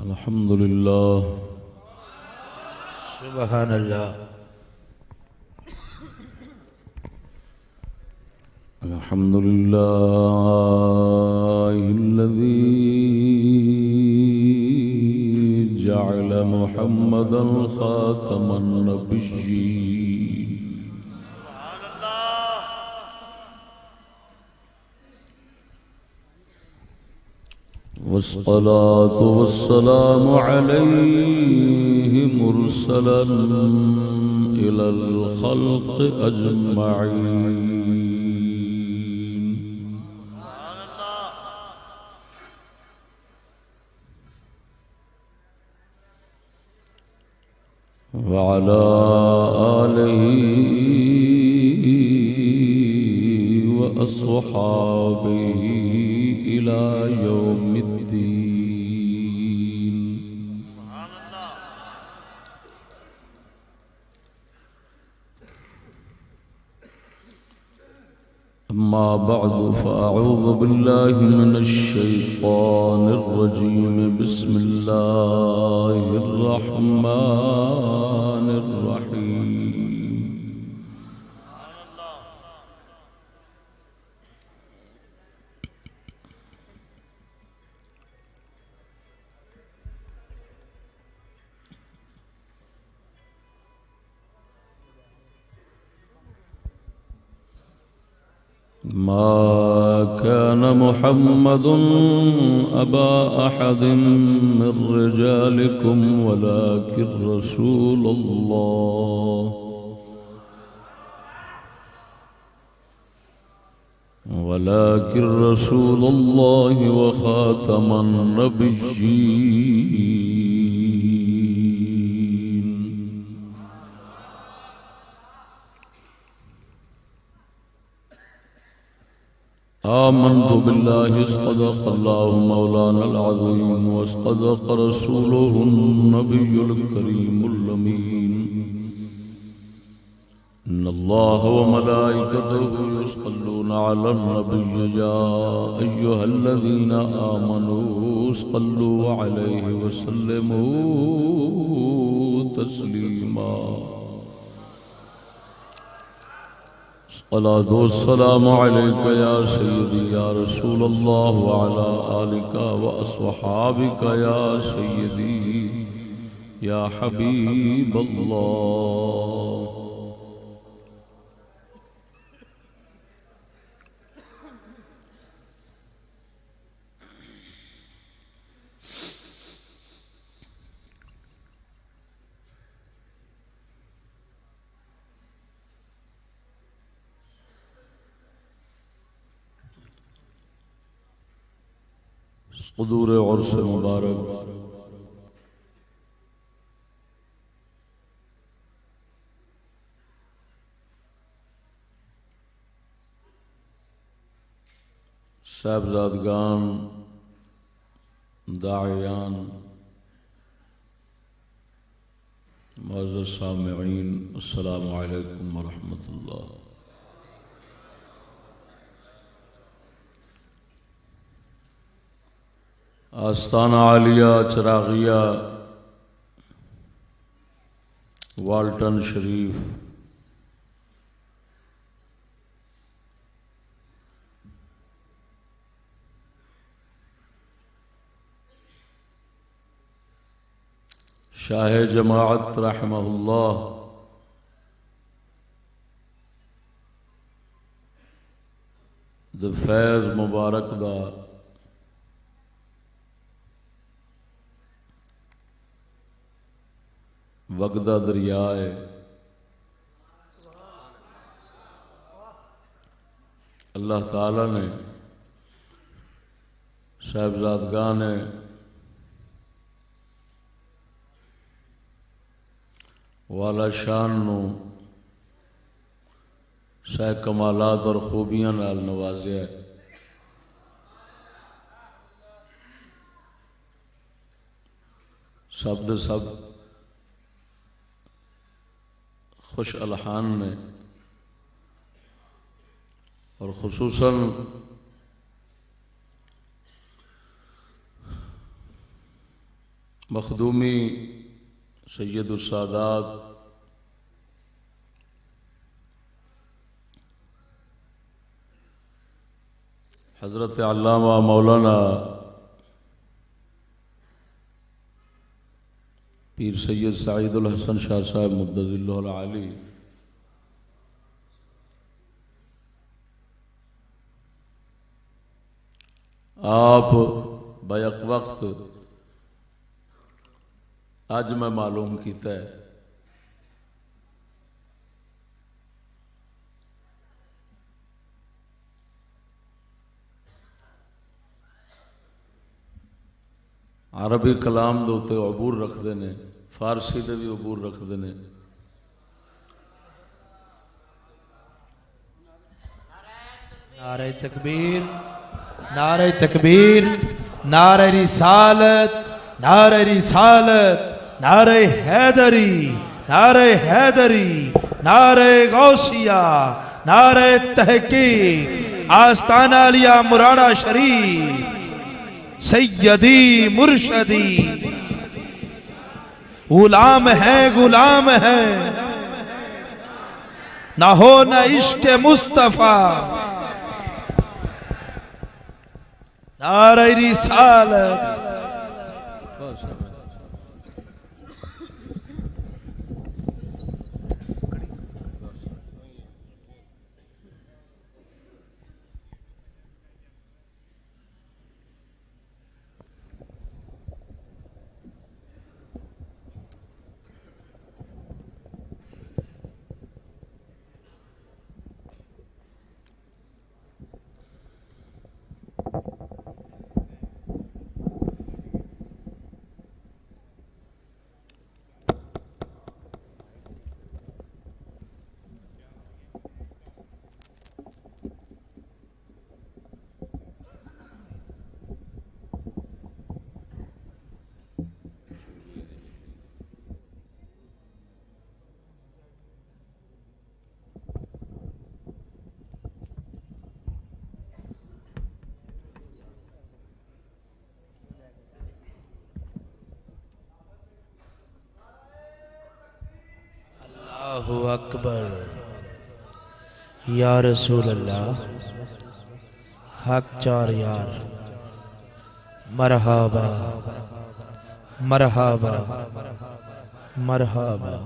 अल्हम्दुलिल्लाह सुबहानल्लाह अल्हम्दुलिल्लाहिल्लज़ी जअल मुहम्मदन खातमन नबिय्यीन वस्सलातु वस्सलामु अलैहि मुरसलन इलल खल्क़ि अजमईन वअला आलिहि व अस्हाबिहि इला यौमिद्दीन। अम्मा बअदु फ़अऊज़ु बिल्लाहि मिनश शैतानिर रजीम। बिस्मिल्लाहिर रहमानिर रहीम। मा कान मुहम्मदुन अबा अहदिम मिर रिजालिकुम वलाकिन रसूलुल्लाह व खातमन नबिय्यीन। आमन्तु बिल्लाहि सदक़ल्लाहु मौलानल अज़ीम व सदक़ रसूलुहुन नबियुल करीमुल अमीन। इन्नल्लाह व मलाइकतहु युसल्लूना अलन नबिय्य या अय्युहल्लज़ीना आमनू सल्लू अलैहि व सल्लिमू तस्लीमा। अस्सलातु वस्सलामु अलैका या सय्यदी या रसूलल्लाह व अला आलिका व अस्हाबिका या सय्यदी या हबीबल्लाह। हुज़ूर उर्स मुबारक साहबजादगान दाइयान मुअज़्ज़ज़ सामिईन अस्सलामु अलैकुम व रहमतुल्लाह। आस्ताना आलिया चिरागिया वाल्टन शरीफ शाह जमाअत रहमहुल्लाह द फैज़ मुबारक दा वगदा दरिया है। अल्लाह ताला ने साहबजादगान ने वाला शान नू सह कमालात और खूबियां नाल नवाजिया है। सब दे सब खुश अलहान ने और खुसूसन मखदूमी सैयदुस सादात हज़रत अल्लामा मौलाना पीर सैयद सईदुल हसन शाह साहब मुद्दज़िल्लुहुल आली आप बैक वक्त अज मैं मालूम किया है अरबी कलाम के उत्ते अबूर रखते हैं, फारसी के भी अबूर रखते हैं। नारे तकबीर, नारे तकबीर, नारे रिसालत, नारे रिसालत, नारे हैदरी, नारे हैदरी, नारे गौसिया, नारे तहकीक, आस्ताना अलिया मुराना शरीफ, सैयदी मुर्शदी, गुलाम है गुलाम है, ना हो न इश्क मुस्तफा, नारे रिसालत। अल्लाहु अकबर, या रसूल अल्लाह, हक चार यार, मरहबा मरहबा मरहबा।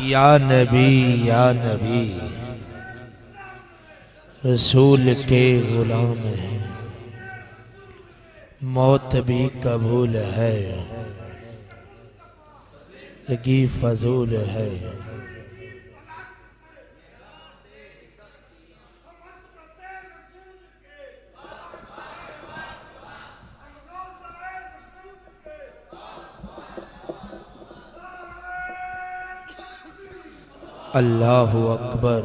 या नबी रसूल के गुलाम हैं, मौत भी कबूल है, जिंदगी फजूल है। अल्लाहु अकबर।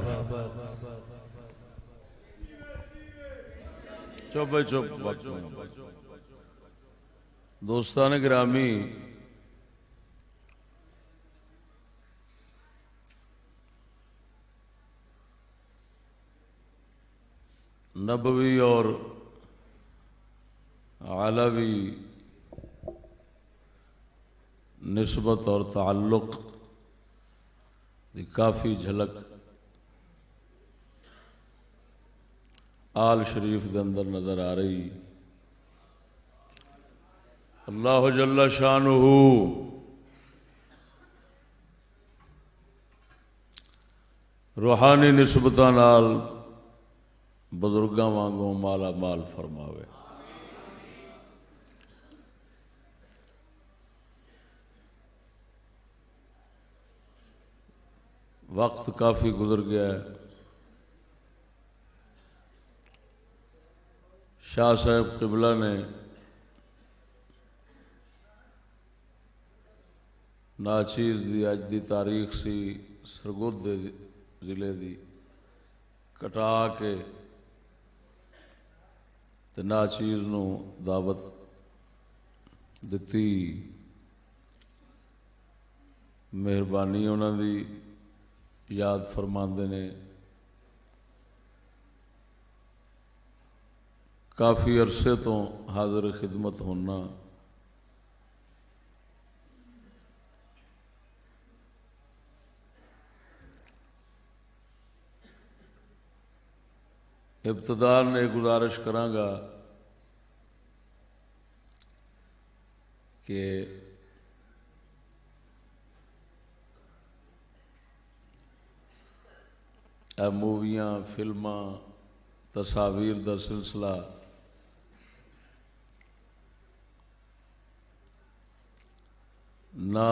चुप भाई चुप। दोस्तान गिरामी, नबवी और आलवी निस्बत और ताल्लुक़ की काफ़ी झलक आल शरीफ के अंदर नज़र आ रही। अल्लाह जल्ल शानुहु रूहानी निस्बतां नाल बुजुर्गां वांगों माला माल फरमावे। वक्त काफ़ी गुजर गया है, शाह साहब किबला ने नाचीज़ की अज की तारीख सी सरगोधे जिले की कटा के ते नाचीज़ नूं दावत दिती। मेहरबानी उन्हां दी याद फरमांदे ने। काफ़ी अरसे तो हाज़िर खिदमत होना इब्तदार ने गुजारिश करांगा कि मूवियां फिल्मां तस्वीर का सिलसिला ना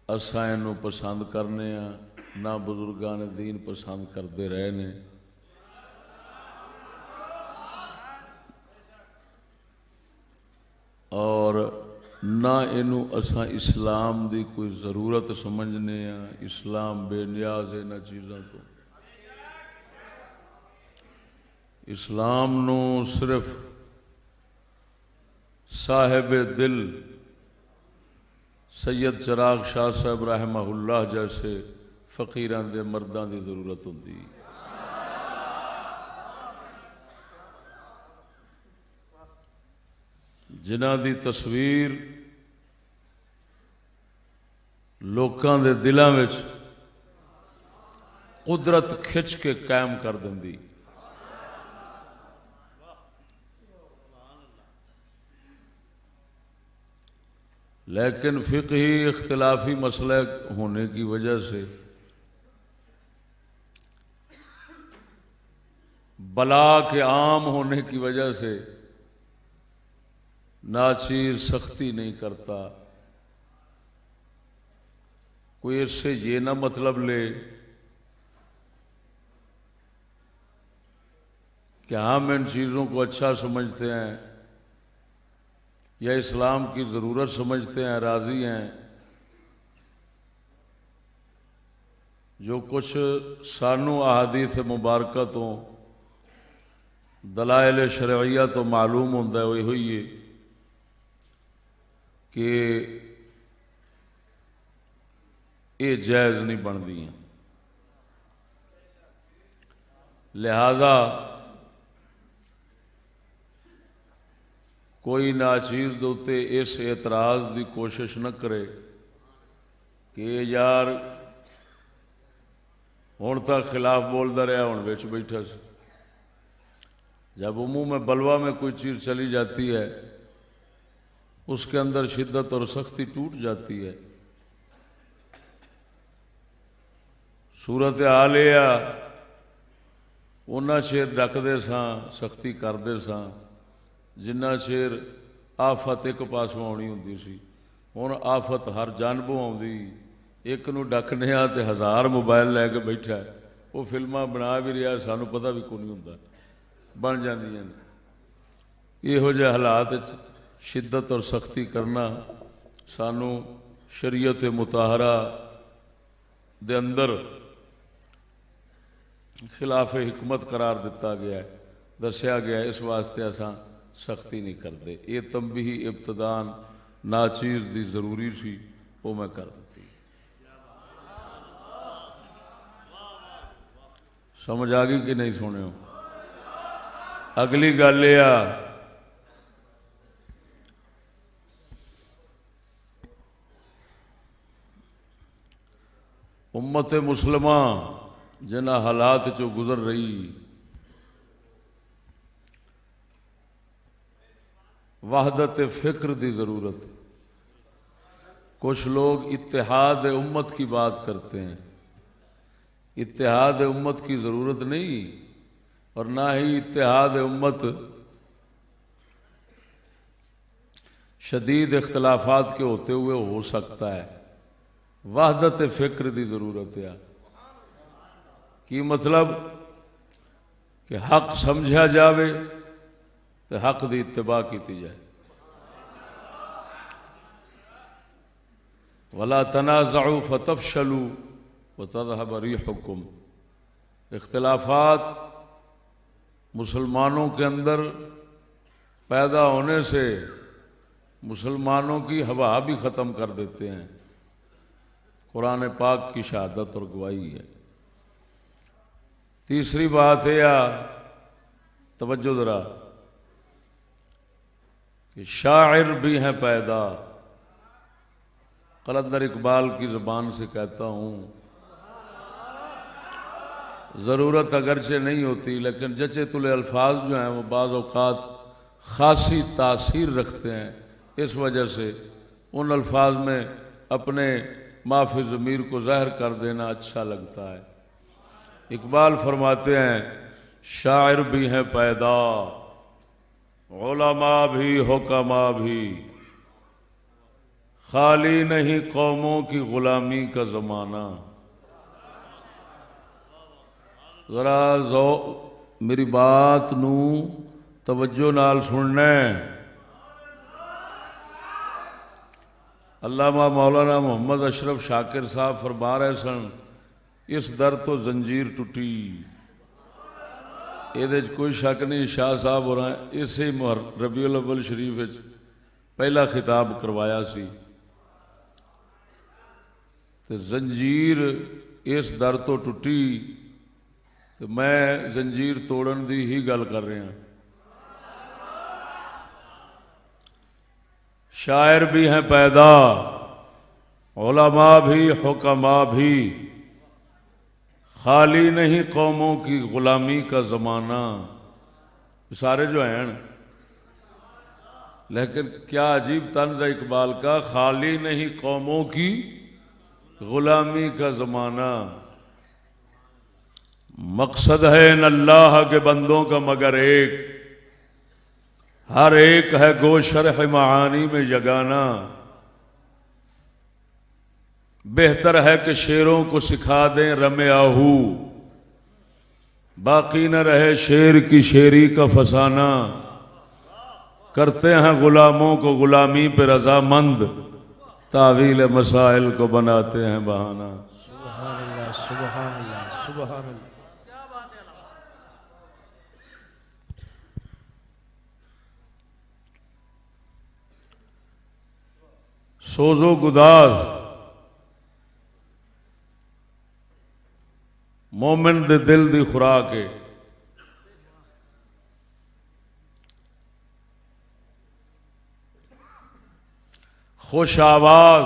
असां इनू पसंद करने ना बुजुर्गां ने दीन पसंद करते रहे ने। और ना इनू असां इस्लाम की कोई ज़रूरत समझने। इस्लाम बेनियाज है इन्हां चीज़ों तो। इस्लाम नू सिर्फ साहिब दिल सैयद चिराग शाह साहब रहमहुल्लाह जैसे फकीरां दे मर्दां की जरूरत होंदी। जिन्हां दी तस्वीर लोकां दे दिलां विच कुदरत खिंच के कायम कर दिंदी। लेकिन फिक़ही इख्तिलाफी मसले होने की वजह से बला के आम होने की वजह से नाचीज़ सख्ती नहीं करता। कोई इससे ये ना मतलब ले कि हम इन चीज़ों को अच्छा समझते हैं या इस्लाम की ज़रूरत समझते हैं, राज़ी हैं। जो कुछ सानू अहादीस मुबारका तो दलाइल शरइया तो मालूम होता है वही है कि ये जायज़ नहीं बनती। लिहाजा कोई नाचीज़ दे उत्ते इस एतराज़ की कोशिश न करे कि यार हुण तक खिलाफ बोलता रहा हुण विच बैठा से। जब उमूम में बलवा में कोई चीज़ चली जाती है उसके अंदर शिद्दत और सख्ती टूट जाती है। सूरत हाल यह उन्ना चेर डकते सां सख्ती करते सां जिन्ना चेर आफत एक पासों आनी होंदी सी। हुण आफत हर जानबों आउंदी। एक नूं डकने ते हज़ार मोबाइल लैके बैठा है, वो फिल्मां बना भी रहा सानू पता भी कोई नहीं होंदा, बन जांदियां ने। इहो जिहे हालात शिद्दत और सख्ती करना सानू शरीयत मुताहरा दे अंदर खिलाफ हिकमत करार दिता गया है, दसिया गया है। इस वास्ते असां सख्ती नहीं करते। ये तंबीही इब्तदान नाचीज़ दी जरूरी सी, वो मैं कर दी। समझ आ गई कि नहीं सुनियो? अगली गल यह उम्मत मुसलमा जिन्हां हालात चो गुजर रही, वहदत फ़िक्र की ज़रूरत है। कुछ लोग इत्तेहाद उम्मत की बात करते हैं। इत्तेहाद उम्मत की ज़रूरत नहीं और ना ही इत्तेहाद उम्मत शदीद इख्तलाफात के होते हुए हो सकता है। वहदत फ़िक्र की ज़रूरत है। कि मतलब कि हक समझा जाए तो हक की इत्तिबा की जाए। वला तनाज़उ फतफशलू व तज़हब रिहुकुम। इख्तिलाफात मुसलमानों के अंदर पैदा होने से मुसलमानों की हवा भी ख़त्म कर देते हैं। कुरान पाक की शहादत और गवाही है। तीसरी बात यह तवज्जो ज़रा कि शायर भी हैं पैदा। कलंदर इकबाल की ज़बान से कहता हूँ, ज़रूरत अगरचे नहीं होती लेकिन जचे तुले अल्फाज जो हैं वो बाज़ औक़ात ख़ासी तासीर रखते हैं। इस वजह से उन अल्फाज में अपने माफ़ी ज़मीर को ज़ाहिर कर देना अच्छा लगता है। इकबाल फरमाते हैं, शायर भी हैं पैदा, उलमा भी, हुक्मा भी, खाली नहीं कौमों की ग़ुलामी का ज़माना। ज़रा मेरी बात नू तवज्जो नाल सुनना। अल्लामा मौलाना मोहम्मद अशरफ शाकिर साहब फरमा रहे सन, इस दर तो जंजीर टुटी। ये कोई शक नहीं, शाह साहब हो रहा है इसे रबीउल अव्वल शरीफ पहला खिताब करवाया सी। तो जंजीर इस दर तो टुटी, तो मैं जंजीर तोड़न दी ही गल कर रहा। शायर भी हैं पैदा, उलमा भी, हुक्मा भी, खाली नहीं कौमों की ग़ुलामी का ज़माना। सारे जो हैं, लेकिन क्या अजीब तंज़ है इकबाल का, खाली नहीं कौमों की ग़ुलामी का ज़माना। मकसद है न अल्लाह के बंदों का मगर एक, हर एक है गो शरह महानी में जगाना। बेहतर है कि शेरों को सिखा दें रमे आहू, बाकी न रहे शेर की शेरी का फसाना। करते हैं गुलामों को गुलामी पे रजामंद, तावील मसाइल को बनाते हैं बहाना। सुभान अल्लाह, सुभान अल्लाह, सुभान अल्लाह। सोजो गुदाज मोमिन दे दिल दी खुराक है। खुश आवाज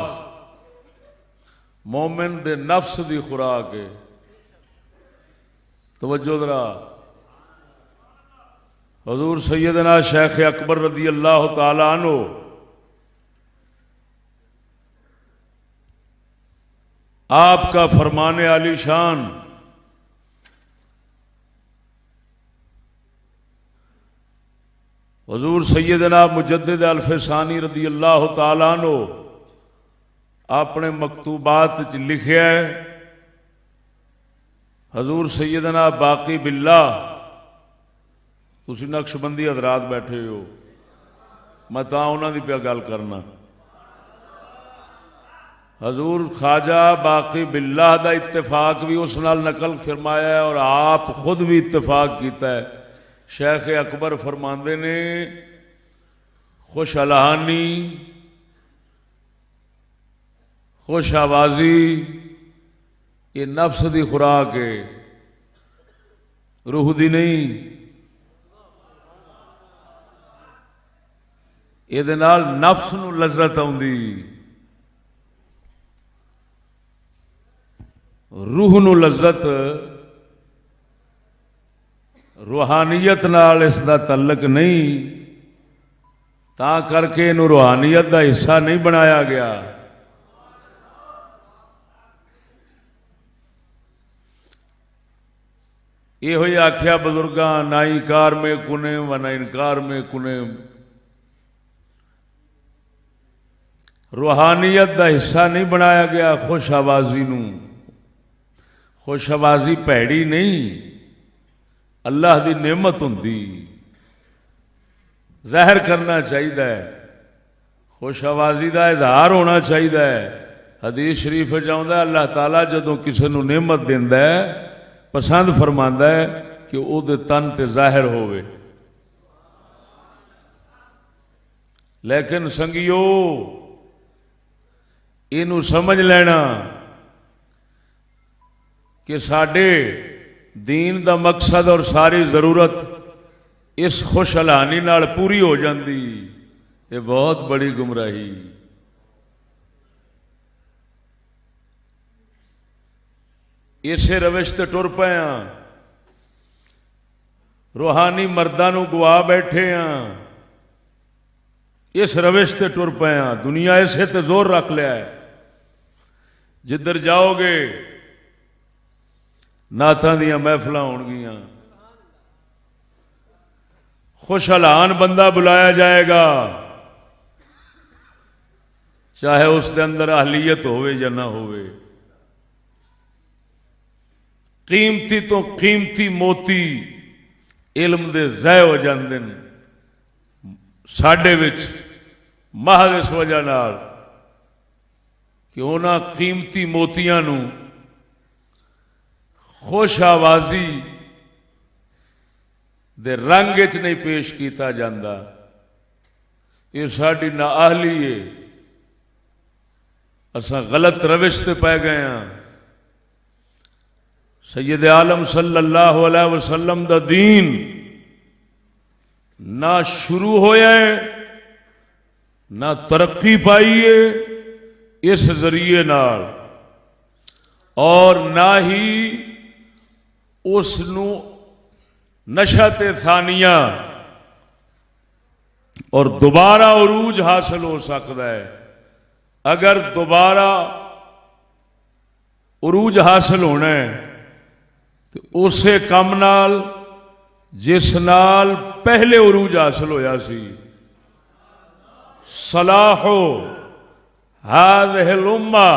मोमिन दे नफ्स दी खुराक है। तवज्जो जरा, हुजूर सैयदना शेख अकबर रदी अल्लाह तआला अन्हु आपका फरमाने आली शान हुजूर सैयदना मुजद्दिद अल-फ़सानी रदी अल्लाह तआला अन्हु अपने मकतूबात च लिखिया है। हुजूर सैयदना बाकी बिल्ला, तुसी नक्शबंदी हजरात बैठे हो, मैं तां उन्हां दी पिया गल करना। हजूर ख्वाजा बाकी बिल्लाह दा इत्तेफाक भी उस नाल नकल फरमाया है और आप खुद भी इत्तेफाक किया है। शेख अकबर फरमाते ने, खुश अलहानी, खुश आवाजी ये नफ्स दी खुराक है, रूह दी नहीं। ये नाल नफ्स नूं लज्जत आउंदी, रूह नूं लज्जत, रूहानियत नाल इसका तल्लक नहीं। ता करके इनू रूहानियत का हिस्सा नहीं बनाया गया। यो ही आख्या बुजुर्गां, ना इनकार में कुने व ना इनकार में कुने। रूहानियत का हिस्सा नहीं बनाया गया खुश आवाजी नूं। खुश आवाजी भैड़ी नहीं, अल्लाह की नेमत हुंदी, ज़ाहिर करना चाहिए, खुश आवाज़ी का इजहार होना चाहिए। हदीस शरीफ आउंदा अल्लाह ताला जदों किसी को नेमत देंदा है पसंद फरमांदा है कि उहदे तन ते ज़ाहिर होवे। लेकिन संगियो इनू समझ लेना कि साडे दीन दा मकसद और सारी जरूरत इस खुश हलानी नाल पूरी हो जाती, ये बहुत बड़ी गुमराही। इसे रविश ते टुर पे रूहानी मर्दां नूं गवा बैठे इस रविश ते टुर पे दुनिया इसे ते जोर रख लिया है। जिधर जाओगे नाथां दियां महफिल होणगियां, खुश हलान बंदा बुलाया जाएगा, चाहे उसके अंदर अहलियत होवे या ना होवे। कीमती तो कीमती मोती इल्म दे ज़ाय हो जाते हैं साडे विच, महज इस वजह नाल कि उन्हां कीमती मोतियां नूं खुश आवाज़ी दे रंग च नहीं पेश किया जाता। ये साडी नाअहली है, असां गलत रविश ते पै गए हैं। सैयद आलम सल्लल्लाहु अलैहि वसल्लम दा दीन ना शुरू होया है ना तरक्की पाई है इस जरिए नाल, और ना ही उसनू नशा-ए थानिया और दोबारा उरूज हासिल हो सकता है। अगर दोबारा उरूज हासिल होना है तो उसे काम नाल जिस नाल पहले उरूज हासिल होया सी, सलाहो हाज़िहिल उम्मा,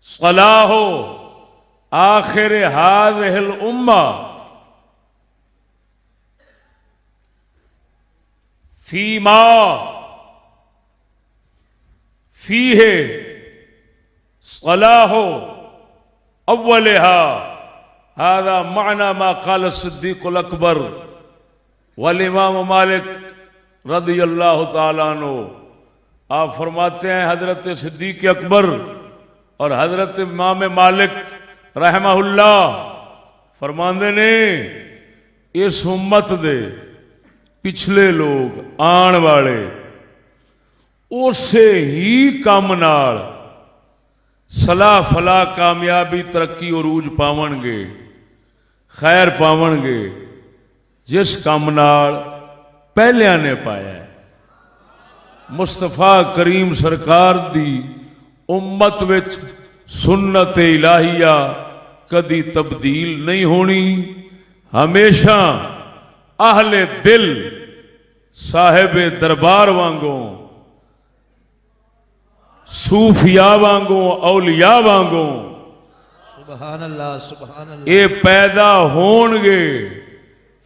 सलाहो आखिर हाज़िहिल उम्मा फीमा फीहे सलाहो अव्वलिहा, हाज़ा माना मा क़ाल सिद्दीक़ुल अकबर वल इमाम मालिक रज़ियल्लाहु ताला अन्हु। आप फरमाते हैं हजरत सिद्दीक़ अकबर और हजरत इमाम मालिक रहमहुल्लाह फरमांदे ने, इस उम्मत दे पिछले लोग आन वाले उसे ही काम नाल सलाह फला कामयाबी तरक्की उरूज पावणगे, खैर पावणगे जिस काम नाल पहलिया ने पाया है। मुस्तफा करीम सरकार दी उम्मत विच सुन्नत इलाहिया कदी तब्दील नहीं होनी, हमेशा आहले दिल साहिबे दरबार वांगों, सूफिया वांगों, औलिया वांगों सुभान अल्लाह सुभान अल्लाह ये पैदा होणगे,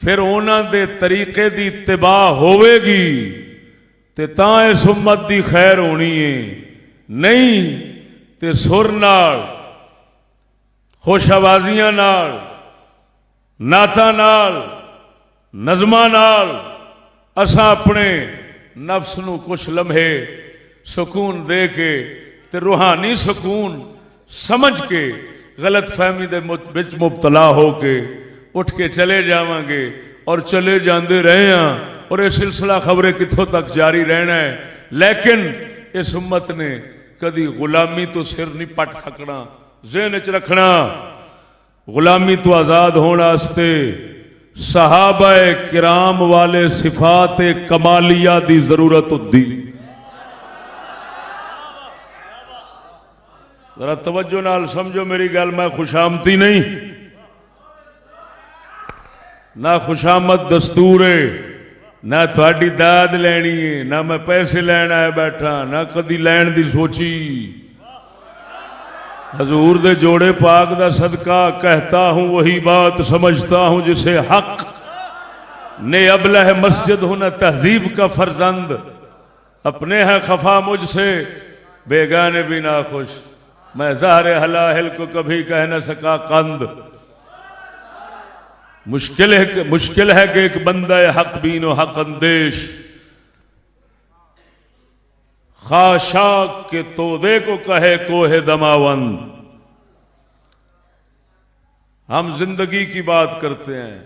फिर उन्हां दे तरीके दी इत्तिबा होवेगी ते तां इस उम्मत दी खैर होनी है। नहीं ते सुर नाल, खुश आवाजियां नाल, नाता नाल, नज़मां नाल असां अपने नफ्स नूं कुछ लम्हे सुकून दे के ते रूहानी सुकून समझ के गलत फहमी दे विच मुबतला हो के उठ के चले जावांगे और चले जाते रहे हैं, और यह सिलसिला खबरें कितों तक जारी रहना है। लेकिन इस उम्मत ने कदी गुलामी तो सिर नहीं पट सकना, ज़हन च रखना। गुलामी तो आज़ाद होने वास्ते सहाबाए किराम वाले सिफात कमालिया की जरूरत होती। जरा तवज्जो नाल समझो मेरी गल, मैं खुशामती नहीं, ना खुशामद दस्तूर है, ना थोड़ी दाद लैनी है, ना मैं पैसे लैन आया बैठा, ना कदी लैन दी सोची। हजूर दे जोड़े पाक दा सदका कहता हूँ वही बात समझता हूँ जिसे हक ने अबलह मस्जिद हूं न तहजीब का फर्जंद अपने है खफा मुझसे बेगाने भी ना खुश मैं ज़ाहरे हलाहिल को कभी कह न सका कंद। मुश्किल है कि एक बंदा हक बीनो हक अंदेश खाशाक के तोदे को कहे कोहे दमावंद। हम जिंदगी की बात करते हैं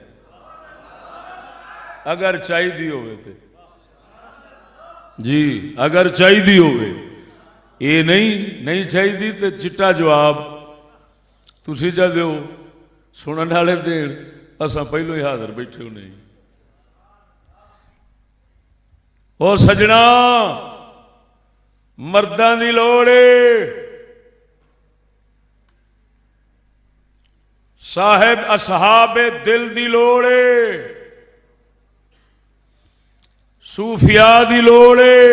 अगर चाहिए होवे तो जी, अगर चाहिए होवे ये नहीं चाहिए तो चिट्टा जवाब तुसी जा दो सुनने वाले देन असा पहलों ही हाजिर बैठे हो नहीं। ओ सजना मर्दां दी लोड़ है साहेब असहाबे दिल दी लोड़ है सूफिया दी लोड़ है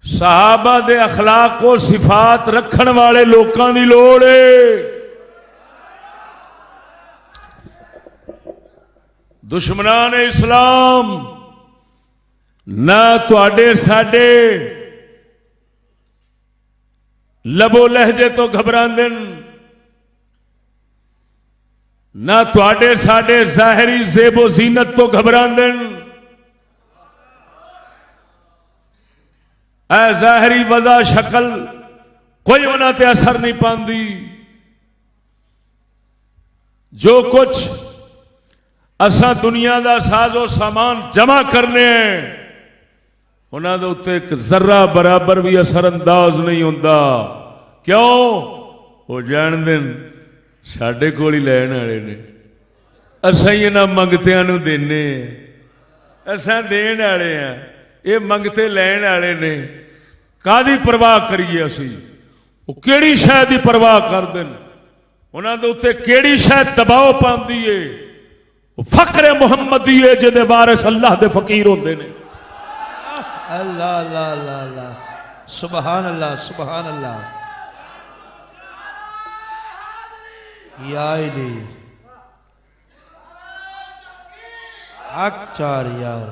सहाबा दे अखलाक को सिफात रखण वाले लोगों की लोड़ है। दुश्मनान इस्लाम ना तुहाडे साडे लबो लहजे तो घबरांदे ना तुहाडे साडे ज़ाहिरी ज़ेबो ज़ीनत तो घबरांदे ऐ ज़ाहिरी वज़ा शक्ल कोई उन्होंने असर नहीं पाती। जो कुछ असा दुनिया का साजो सामान जमा करने उन्होंने उत्ते एक जर्रा बराबर भी असर अंदाज नहीं होता। क्यों? वो जान देन साडे कोल ही लैण वाले ने असा ही इन्हां मंगतियां नूं देने असा देण वाले हैं ये मंगते लैण वाले ने कादी परवाह करिए असी वो केड़ी शय दी परवाह करदे न उन्हां दे उत्ते केड़ी शय दबाव पाउंदी है फखरे मुहम्मदी है जिहदे वारिस अल्लाह दे फकीर होंदे ने। अल्लाह अल्लाह अल्लाह अल्लाह सुबहान अल्लाह सुबहान अल्लाह या इली हक चार यार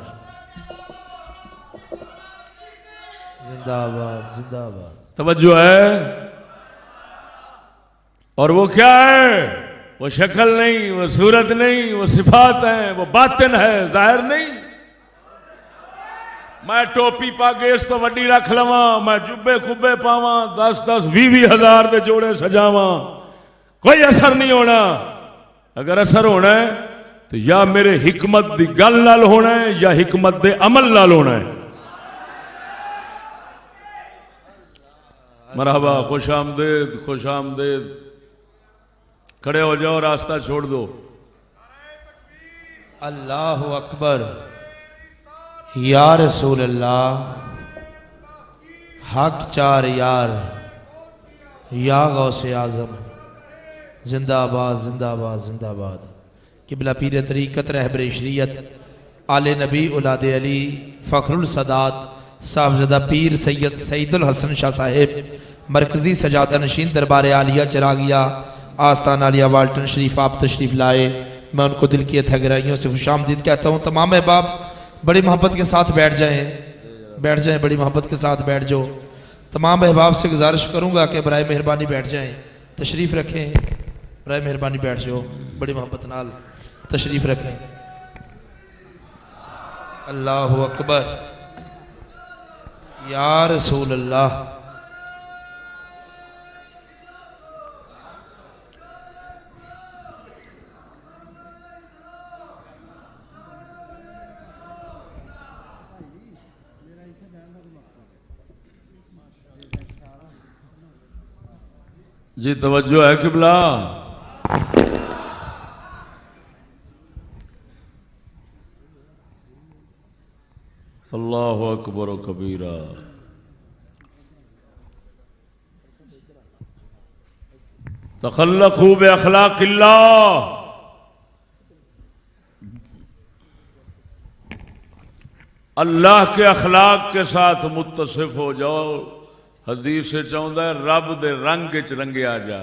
जिंदाबाद जिंदाबाद। तवज्जो है। और वो क्या है? वो शक्ल नहीं, वो सूरत नहीं, वो सिफात है, वो बातिन है, जाहिर नहीं। मैं टोपी पागे इस तो वड्डी रख लवा, मैं जुब्बे खुब्बे पावा 10-10 20 हजार दे जोड़े सजावा, कोई असर नहीं होना। अगर असर होना है तो या मेरे हिकमत दी गल नाल होना है या हिकमत दे अमल नाल होना है। मरहबा, खुश आमदेद, खुश आमदेद। खड़े हो जाओ, रास्ता छोड़ दो। अल्लाह अकबर या रसूल अल्लाह हक चार यार या गौसे आजम जिंदाबाद जिंदाबाद जिंदाबाद। किबला पीर तरीक़त रहबर शरीयत आले नबी औलाद अली फ़खरुल सदात साहबज़दा पीर सैयद सईदुल हसन शाह साहिब मरकज़ी सजादा नशीन दरबार आलिया चरागिया आस्तान आलिया वाल्टन शरीफ आप तशरीफ़ लाए। मैं उनको दिल की अथक गहराइयों से खुशामदीद कहता हूँ। तमाम अहबाब बड़ी मोहब्बत के साथ बैठ जाएं, बड़ी मोहब्बत के साथ बैठ जाओ। तमाम अहबाब से गुजारिश करूँगा कि बराए मेहरबानी बैठ जाएं, तशरीफ़ रखें, बराए मेहरबानी बैठ जाओ, बड़ी मोहब्बत नाल तशरीफ़ रखें। अल्लाह अकबर या रसूल अल्लाह। जी तवज्जो है किबला। अल्लाहु अकबर व कबीरा। तखल्लक़ू बि अख़लाक़िल्लाह। अल्लाह के अखलाक के साथ मुत्तसिफ हो जाओ, हदीस चाहता है रब दे रंग च रंगिया जा।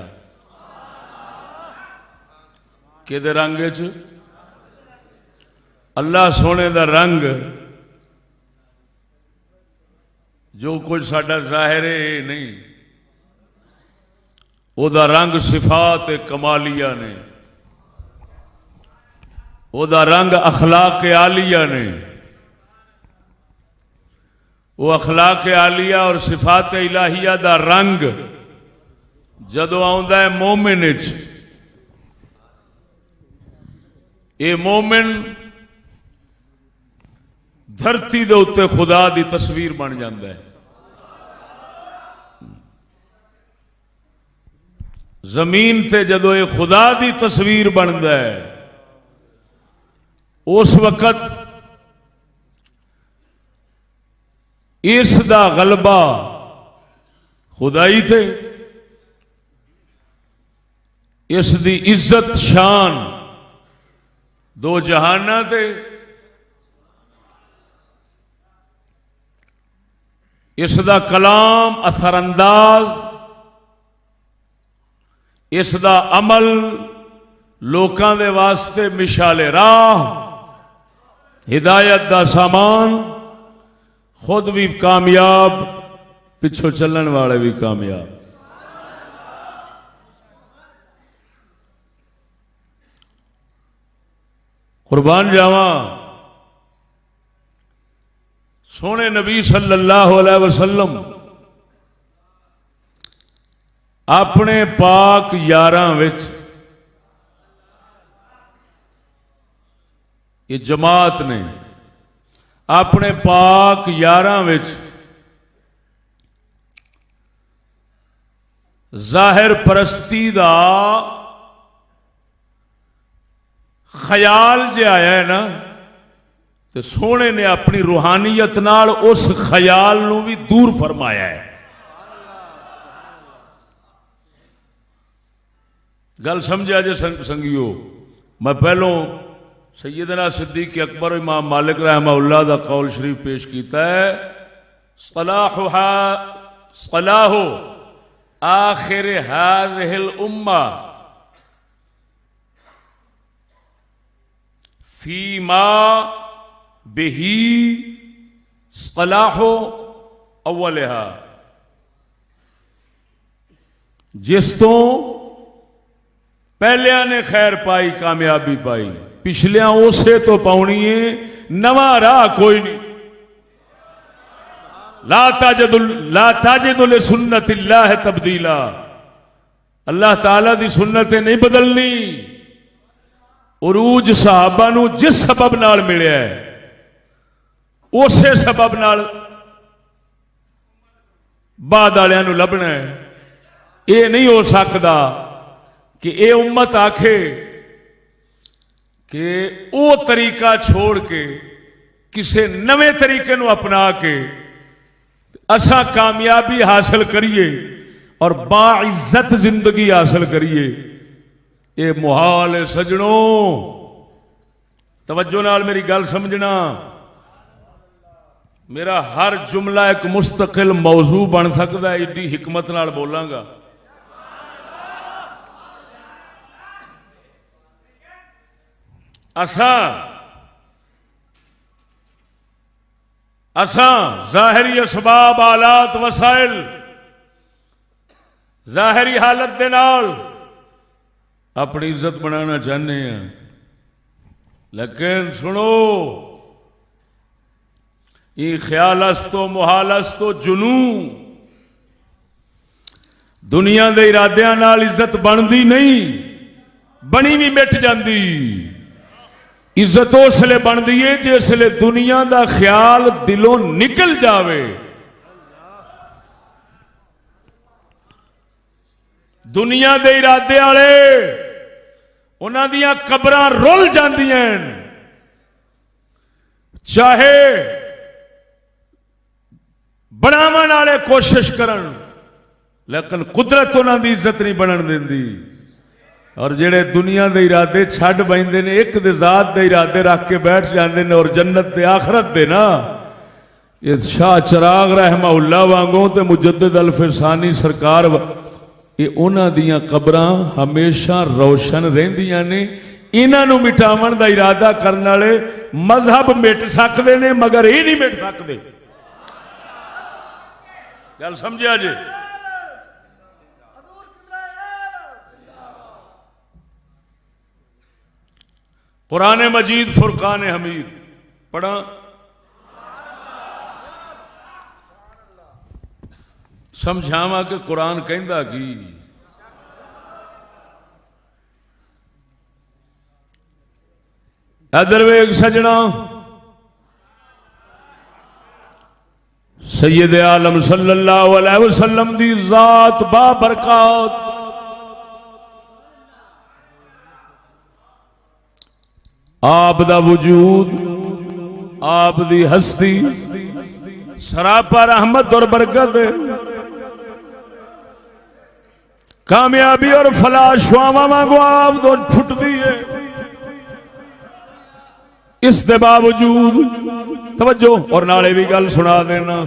किहदे रंग च? अल्लाह सोने दा रंग जो कुछ साडा जाहिर है ये नहीं, ओदा रंग सिफात कमालिया ने, ओदा रंग अखलाक आलिया ने। वो अखलाक आलिया और सिफात इलाहिया दा रंग जदों आउंदा है मोमिन विच, ये मोमिन धरती दे उत्ते खुदा दी तस्वीर बन जाता है। जमीन ते जदों ये खुदा दी तस्वीर बनता है उस वक्त इस दा गलबा खुदाई थे, इस दी इज्जत शान दो जहाना ते, इस दा कलाम असरअंदाज, इस दा अमल लोकां दे वास्ते मिशाले राह, हिदायत दा सामान, खुद भी कामयाब, पिछों चलन वाले भी कामयाब। कुर्बान जावा सोने नबी सल्लल्लाहु अलैहि वसल्लम अपने पाक यारां विच ये जमात ने अपने पाक यारां विच जाहिर परस्ती दा ख्याल जे आया है ना, तो सोने ने अपनी रूहानियत नाल उस ख्याल नूं भी दूर फरमाया है। गल समझा जे संगियो, मैं पहलों सैयदना सिद्दीक अकबर इमाम मालिक रहमहुल्लाह दा कौल शरीफ पेश किया है, सलाहु आखिर हाज़िहिल उम्मा फीमा बिही सलाहु अव्वलिहा। जिस तो पहलिया ने खैर पाई, कामयाबी पाई, पिछलियां उसे तो पाउनी है, नवा राह कोई नहीं। ला ताजिदुल सुन्नतिल्लाह तब्दीला, अल्लाह ताला दी सुन्नतें नहीं बदलनी। उरूज सहाबा नू जिस सबब नाल मिलिया है उसे सबब नाल बाद वालियां नू लभना है। ये नहीं हो सकता कि ये उम्मत आखे कि वो तरीका छोड़ के किसी नवे तरीके नू अपना के असा कामयाबी हासिल करिए और बाइज्जत जिंदगी हासिल करिए, ये मुहाल है सजनों। तवज्जो नाल मेरी गल समझना, मेरा हर जुमला एक मुस्तकिल मौजू बन सकता है, एडी हिकमत नाल बोलांगा। असा जाहिरी असबाब आलात वसाइल जाहिरी हालत दे नाल अपनी इज्जत बनाना चाहते हैं, लेकिन सुनो ये ख्यालस्तो मुहालस्तो जुनू दुनिया के इरादियां नाल इज्जत बनती नहीं, बनी भी मिट जाती। इज्जत उसले बनती है जिसले दुनिया का ख्याल दिलों निकल जावे। दुनिया के इरादे वाले उन्हां दियां कबरां रुल जांदियां, चाहे बनावन वाले कोशिश करन, लेकिन कुदरत उन्हां दी इज्जत नहीं बनन देंदी। और जेड़े दुनिया के इरादे छड्ड बैठते ने, एक दे जात दे इरादे रख के बैठ जाते हैं और जन्नत दे आखरत दे ना, ये शाह चराग रहमहुल्लाह वांगों ते मुजद्दिद अल फिरसानी सरकार ये उन्हां दियां कबरां हमेशा रोशन रहिंदियां ने। इन्हां नूं मिटावन दा इरादा करन वाले मजहब मिट सकते ने मगर ये नहीं मिट सकते। गल समझिया जी। कुरान मजीद फुरकान हमीद पढ़ा। समझावा कि कुरान कहंदा की। इधर वेख सजना, सैयद आलम सल्लल्लाहु अलैहि वसल्लम दी जात बाबरकत आप दा वजूद, आप दी हस्ती सरापा रहमत और बरकत, कामयाबी और फलाह शुआवा वांगू आप तो फुटती है। इस दे बावजूद तवज्जो और नाले भी गल सुना देना,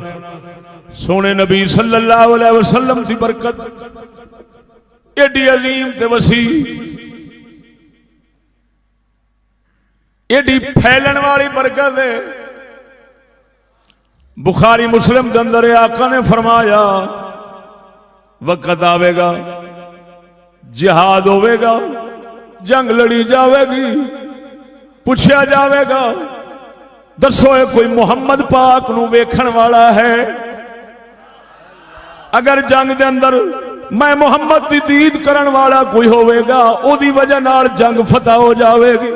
सोने नबी सल्लल्लाहु अलैहि वसल्लम की बरकत एडी अजीम ते वसी, एडी फैलन वाली बरकत है। बुखारी मुस्लिम के अंदर आका ने फरमाया वक़्त आवेगा, जिहाद होवेगा, जंग लड़ी जावेगी, पूछा जावेगा दसो कोई मुहम्मद पाक नू वेखण वाला है? अगर जंग दे अंदर मैं मुहम्मद की दीद करन वाला कोई होवेगा, ओदी वजह नाल जंग फतह हो जावेगी।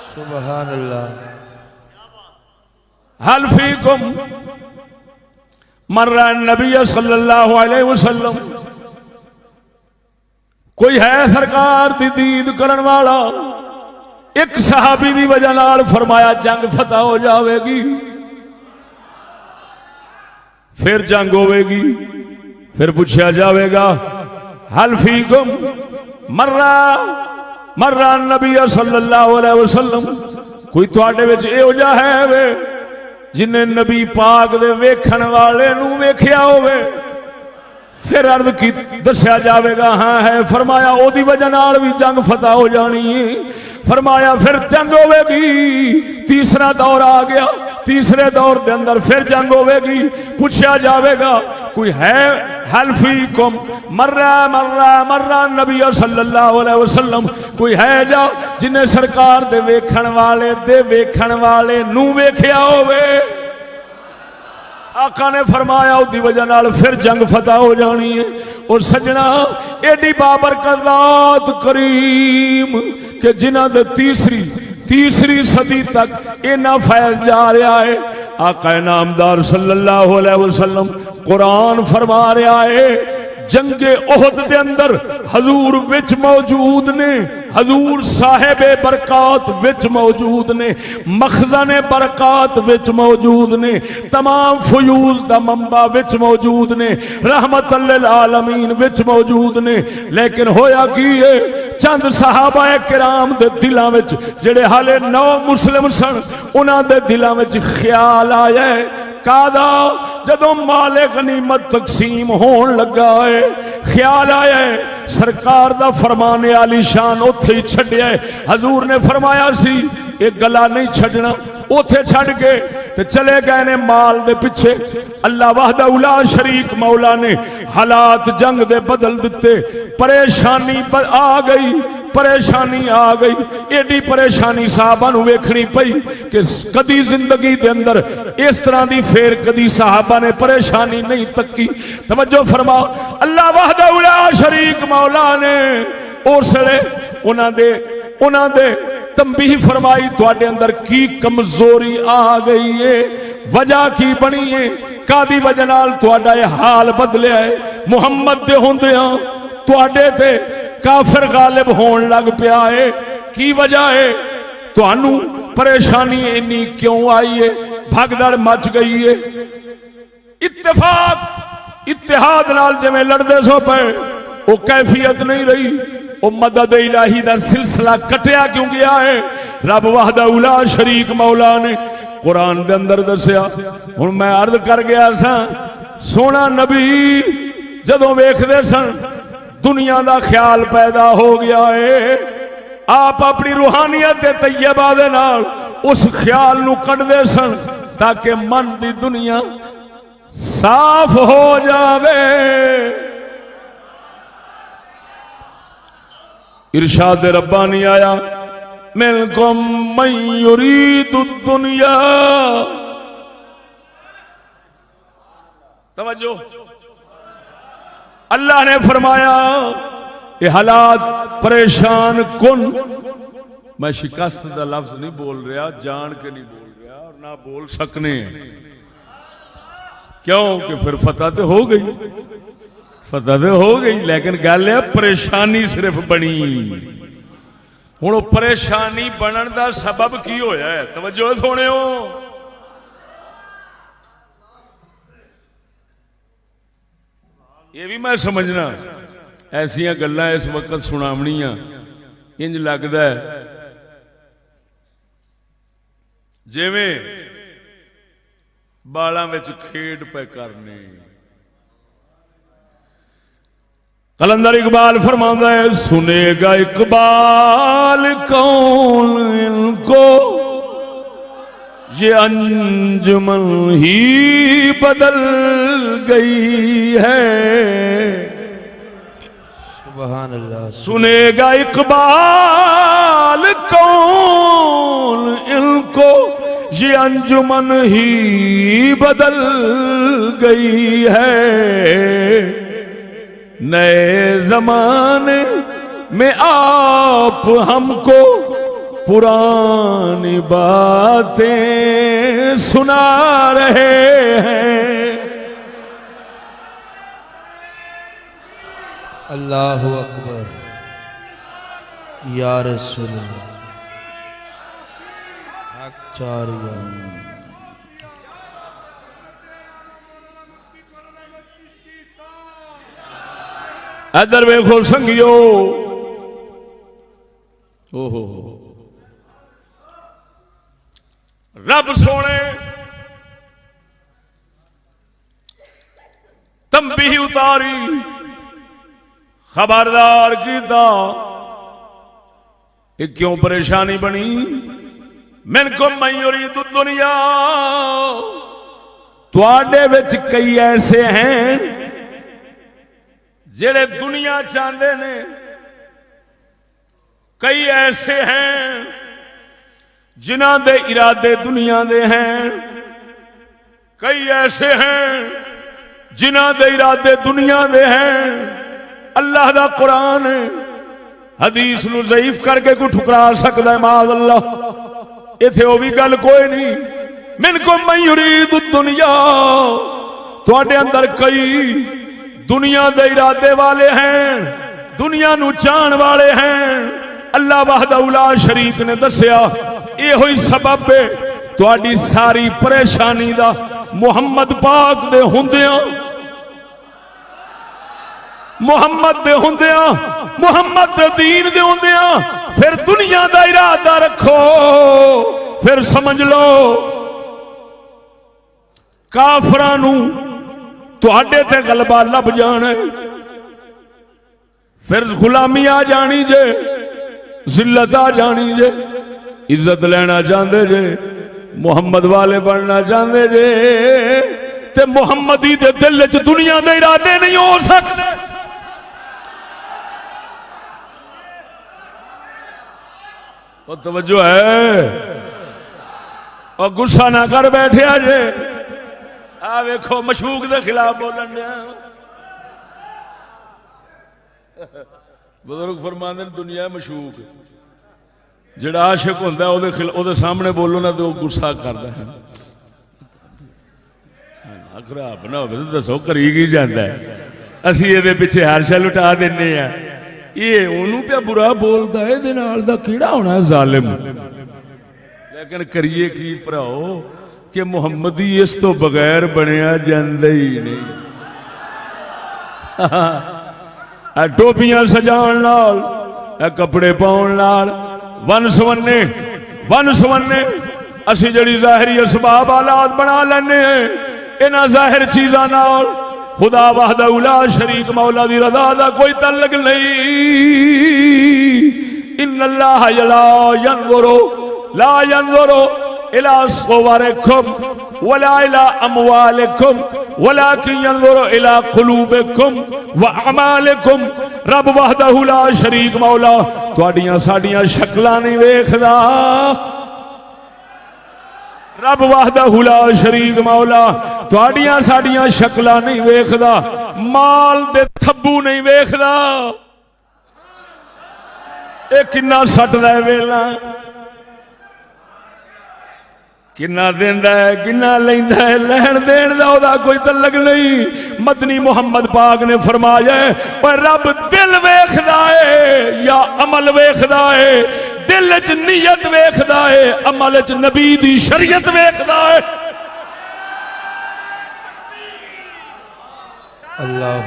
सुभान अल्लाह। हल फीकुम मर्रा नबी सल्लल्लाहु अलैहि वसल्लम, कोई है सरकार दी दीद करन वाला? एक सहाबी दी वजह नाल फरमाया जंग फतह हो जाएगी, फिर जंग होवेगी, फिर पूछा जाएगा हल फीकुम मर्रा मर्रा नबी सल्लल्लाहु अलैहि वसल्लम, कोई तुहाडे विच इहो जिहा है वे जिन्हें नबी पाक दे वेखण वाले नू वेखिया होवे? फिर अर्ज की दस्या जाएगा हाँ है। फरमाया ओदी वजह नाल भी जंग फतह हो जानी है। फरमाया फिर जंग होवेगी, तीसरा दौर आ गया, तीसरे दौर के अंदर फिर जंग होवेगी, पूछा जाएगा कोई है हल फीकुम मर्रा मर्रा मर्रा नबी सल्लल्लाहु अलैहि वसल्लम, कोई है जा जिन्हें सरकार दे वेखण वाले नू वेखिया होवे? आका ने फरमाया उसकी वजह नाल फिर जंग फतह हो जानी है। और सजना एडी बाबरकत ज़ात करीम कि जिन्हां दे तीसरी सदी तक इन्ना फैल जा रहा है। आका नामदार सल्लल्लाहु अलैहि वसल्लम कुरान फरमा रहा है, जंगे ओहद दे अंदर हजूर विच मौजूद ने, हजूर साहिबे बरकात विच मौजूद ने, मखज़ने बरकात विच मौजूद ने, तमाम फयूज दा मंबा विच मौजूद ने, रहमतल लिल आलमीन विच मौजूद ने। लेकिन होया की है, चंद सहाबा किराम दे दिलां विच जेड़े हाले नौ मुस्लिम सन, उन्हां दे दिलां विच ख्याल आया है कादा जदों माले गनीमत तकसीम होन लगा है, ख्याल आया है सरकार दा फरमान आली शान उथे ही छड्या है। हजूर ने फरमाया सी एक गला नहीं छड़ना, उथे छड़ के ते चले गए ने माल दे पिछे। अल्लाह वहदहू ला शरीक मौला ने हालात जंग दे बदल दिते, परेशानी आ गई, परेशानी आ गई। एडी परेशानी साहबा नू वेखनी पई कि कदी जिंदगी दे अंदर इस तरह की फेर कदी साहबा ने परेशानी नहीं तकी। तवज्जो फरमा, अल्लाह वहदहू ला शरीक मौला ने उसले उन्हां दे तंबीह फरमाई, तुहाडे अंदर की कमजोरी आ गई है, वजह की बनी है, कादी वजह नाल तुहाडा यह हाल बदलिया है। मुहम्मद दे होंदियां तुहाडे ते काफिर गालिब होन लग पिया है, की वजह है? तुहानू परेशानी इन्नी क्यों आई है? भगदड़ मच गई है। इत्तेफाक इत्तेहाद नाल जिवें लड़दे सो पे वो कैफियत नहीं रही। वो मदद इलाही दा सिलसिला कटिया क्यों गया है? रब वहदहू ला शरीक मौला ने कुरान दे अंदर दसिया। हुण मैं अर्ज कर गया सा, सोना नबी जदों वेखदे सन दुनिया का ख्याल पैदा हो गया है, आप अपनी रूहानियत ते तैयबा दे नाल उस ख्याल नू कढदे सन ताकि मन दी दुनिया साफ हो जावे। इरशाद रब्बानी आया, मिनकुम मन युरीदु दुनिया। तवज्जो, अल्लाह ने फरमाया ये हालात परेशान कुन। मैं शिकस्त का लफ्ज नहीं बोल रहा, जान के नहीं बोल रहा और ना बोल सकने, क्यों कि फिर फतह तो हो गई, फतह तो हो गई, लेकिन गल है परेशानी सिर्फ बनी। हुण परेशानी बनन का सबब की होया है? तवज्जो सुनियो, ये भी मैं समझना। ऐसिया गल्लां इस वक्त सुनावनियां इंज लगदा है जिवें बालां विच खेड पे करने। कलंदर इकबाल फरमांदा है, सुनेगा इकबाल कौन इनको, ये अंजुमन ही बदल गई है। सुभान अल्लाह। सुनेगा इकबाल कौन इनको, ये अंजुमन ही बदल गई है। नए जमाने में आप हमको पुरानी बातें सुना रहे हैं। अल्लाहु अकबर, या रसूल आचार्य। इधर वेखो संगियो, ओहो रब सोने तंबीह उतारी, खबरदार कीता। ये क्यों परेशानी बनी? मिनकुम मन युरीदु दुनिया, तुहाडे विच कई ऐसे हैं जेड़े दुनिया चाहते ने, कई ऐसे हैं जिन्हां दे इरादे दुनिया दे हैं, कई ऐसे हैं जिन्हां दे इरादे दुनिया दे हैं। अल्लाह दा कुरान हदीस नू ज़ईफ करके कोई ठुकरा सकता है? माज़ अल्लाह। इथे वो भी गल कोई नहीं। मिनकुम मन युरीदु दुनिया, तुहाडे अंदर कई दुनिया दे इरादे वाले हैं, दुनिया नू चाहण वाले हैं। अल्लाह वहदहू ला शरीक ने दसिया इहो ही सबब है तुहाडी सारी परेशानी दा। मुहम्मद पाक दे हुंदियां, मुहम्मद दे हुंदियां, मुहम्मद दे दीन दे हुंदियां फिर दुनिया दा इरादा रखो, फिर समझ लो काफरां नू तुहाडे ते गलबा लभ जाना, फिर गुलामी आ जानी जे, जिल्लत आ जानी जे। इज्जत लेना चाहते जे, मुहम्मद वाले बनना चाहते जे, ते मुहम्मदी दे दिल च दुनिया दे इरादे नहीं हो सकते। और तवज्जो है, और गुस्सा ना कर बैठे जे। आ वेखो मशूक दे खिलाफ बोलन दिया। बुजुर्ग फरमाते हैं दुनिया मशूक, जिहड़ा आशिक होंदा उहदे सामने बोलो ना तो गुस्सा करदा है। खराब ना हो दसो करी की जाता है। असीं इहदे पिछे हर शै लुटा दिंदे आ। ये उहनूं पिया बुरा बोलदा है, इहदे नाल दा किहड़ा होना जालिम। लेकिन करिए की भराओ कि मुहम्मदी इस तो बगैर बनया जांदा ही नहीं। टोपियां सजाउण नाल, कपड़े पाउण नाल, वन सवन्ने असी जड़ी ज़ाहिरी असबाब आलात बना लैने इन्हां ज़ाहिर चीज़ां नाल खुदा वहदहू ला शरीक मौला दी रज़ा दा कोई तल्लक नहीं। इन्नल्लाह ला यंज़ुरु इला सुवरिकुम वला इला अमवालिकुम वलाकिन यंज़ुरु इला कुलूबिकुम व अमालिकुम। रब वहदहू ला शरीक मौला तुहाडियां साडियां शक्लां नहीं वेखदा। रब वहदहू ला शरीक मौला तुहाडियां साडियां शक्लां नहीं वेखदा, माल दे थब्बू नहीं वेखदा। ये किन्ना सटदा है वेला, किन्ना देंदा है किन्ना लैंदा है, लैण देण दा ओदा कोई तल्लक नहीं। मदनी मुहम्मद पाक ने फरमाया पर रब दिल वेखदा है या अमल वेखदा है। दिल च नीयत वेखदा है, अमल च नबी दी शरीयत वेखदा है। अल्लाह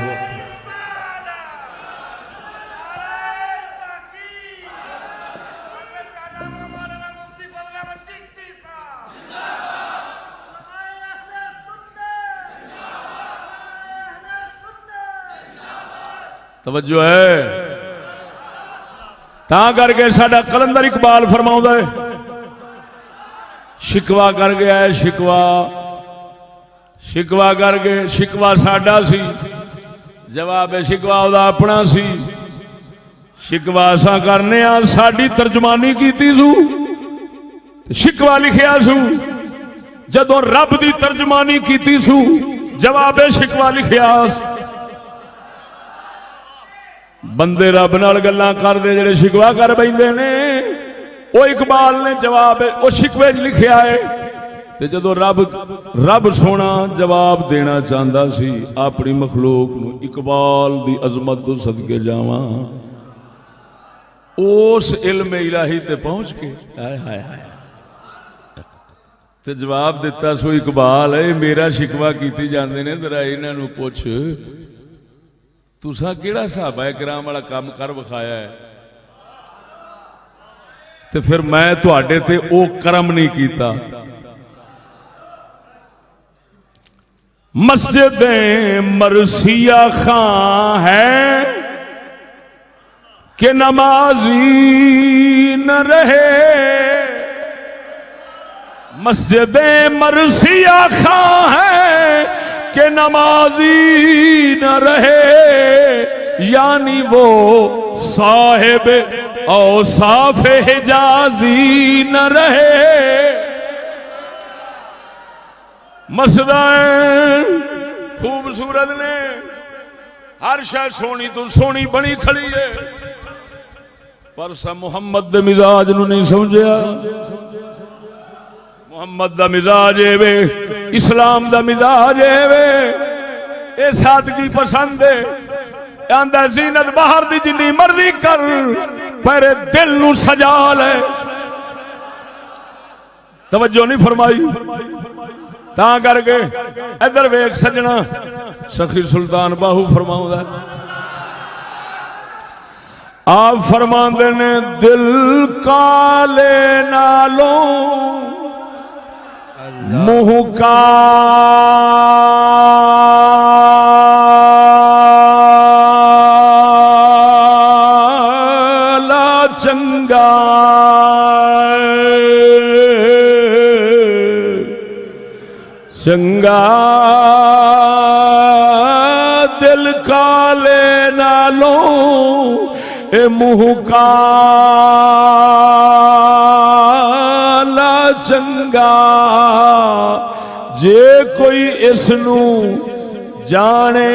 तवज्जो है। ता करके साडा कलंदर इकबाल फरमाउंदा है शिकवा कर गया है, शिकवा करके शिकवा साडा सी, जवाब शिकवा ओदा अपना सी। शिकवा असां करने आ, साडी तर्जमानी कीती सू शिकवा लिखिया सू। जदों रब दी तर्जमानी कीती सू जवाब शिकवा लिखिया। बंदे रब नाल गल्लां करदे जेड़े शिकवा कर बैठे ने, वो इकबाल ने जवाब वो शिकवे च लिखिया है। ते जदों रब सोना जवाब देना चाहता सी अपनी मखलूक नूं, इकबाल दी अजमत तो सदके जावां उस इल्म इलाही ते पहुंच के हाय हाय हाय ते जवाब दिता सो इकबाल है मेरा शिकवा कीती जांदे ने, जरा इन्हां नूं पुछ तुसा किहड़ा सहाबा किराम वाला काम कर विखाया है, ते फिर मैं तुहाडे ते ओ करम नहीं कीता। मस्जिद मरसिया खां है कि नमाजी न रहे, मस्जिद मरसिया खां है कि नमाजी न रहे, यानी वो साहिब औसाफ हिजाजी न रहे। मस्जिद खूबसूरत ने, हर शय सोनी तो सोनी बनी खड़ी है, पर सा मुहम्मद दे मिजाज नूं नहीं समझिया। मुहम्मद दा मिजाज एवे, इस्लाम दा मिजाज एवे, ये सादगी पसंद है। आंदा जीनत बाहर दी जिन्नी मर्जी कर पर दिल नूं सजा ले। तवज्जो नहीं फरमाई। ता करके इधर वेख सजना, सखी सुल्तान बाहू फरमाउंदा, आप फरमांदे ने दिल काले नालों मुँह काला चंगा, चंगा दिल काले नालों ए मुँह काला चंगा, जे कोई इसनू जाने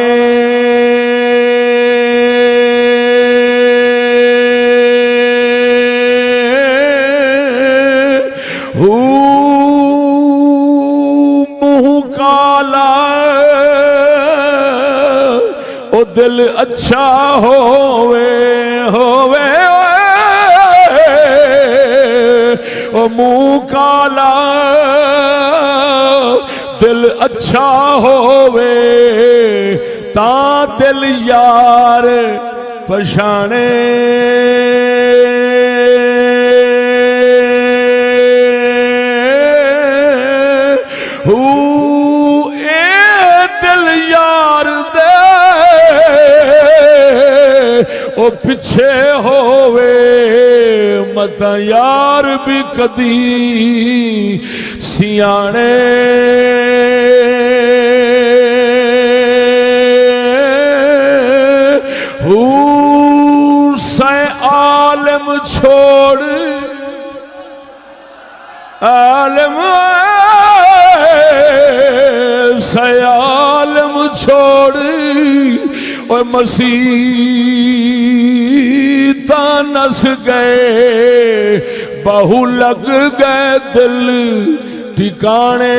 मुँह काला ओ दिल अच्छा होवे होवे, ओ मुँह काला दिल अच्छा होवे, ता दिल यार पछाने। पिछे होवे मत यार भी कदी सियाने से आलम छोड़ आलम से आलम छोड़ और मसीता नस गए बहु लग गए दिल ठिकाने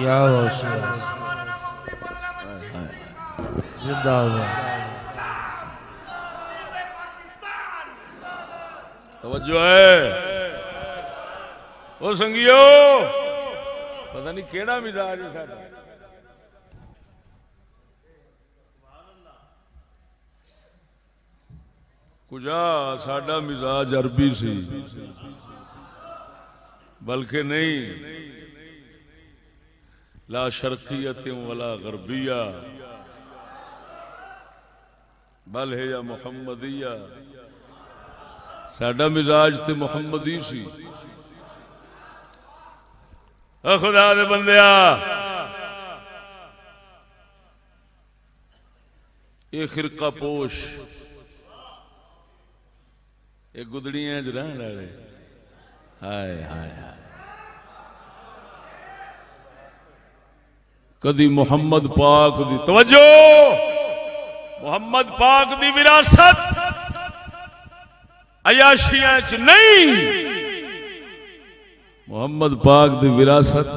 या जिंदाबाद। तवज्जो है ओ संगियो, पता नहीं केड़ा मिजाज है साडा। कुजा साडा मिजाज अरबी सी, बल्कि नहीं ला शर्कियत वला गरबिया बल है या मुहम्मदिया। साडा मिजाज ते मुहम्मदी सी। खुदा दे बंदिया, ये खिरका पोश ये गुदड़ियां च रहन वाले, हाय हाय हाय, कदी मुहम्मद पाक दी तवज्जो, मुहम्मद पाक दी विरासत अयाशियां च नहीं, मुहम्मद पाक दी विरासत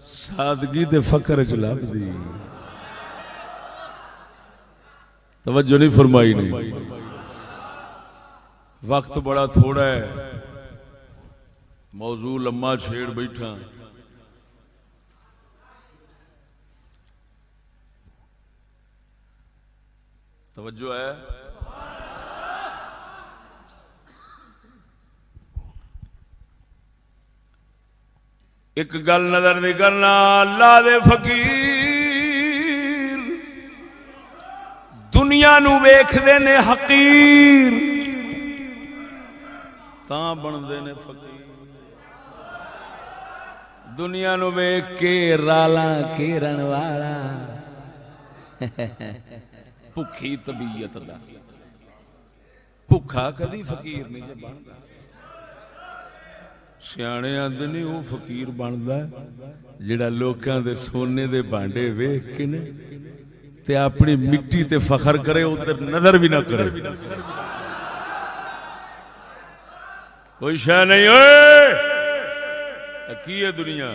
सादगी दे फकर च लभदी। तवज्जो नहीं फरमाई नहीं। वक्त बड़ा थोड़ा है, मौजू लम्मा छेड़ बैठा। तवज्जो है। एक गल नजर नहीं करना, अल्लाह दे फकीर दुनिया नू वेखदे ने हकीर, तां बनदे ने फकीर। दुनिया नू वेख के राला घेरन वाला भुखी तबीयत दा भुखा कदी फकीर नहीं जे बनदा। सियाणे आंदे नहीं वो फकीर बनदा जिहड़ा लोकां दे सोने दे भांडे वेख के ने ते अपनी मिट्टी ते फखर करे, उधर नजर भी ना करे। कोई शय नहीं ओए, की है दुनिया।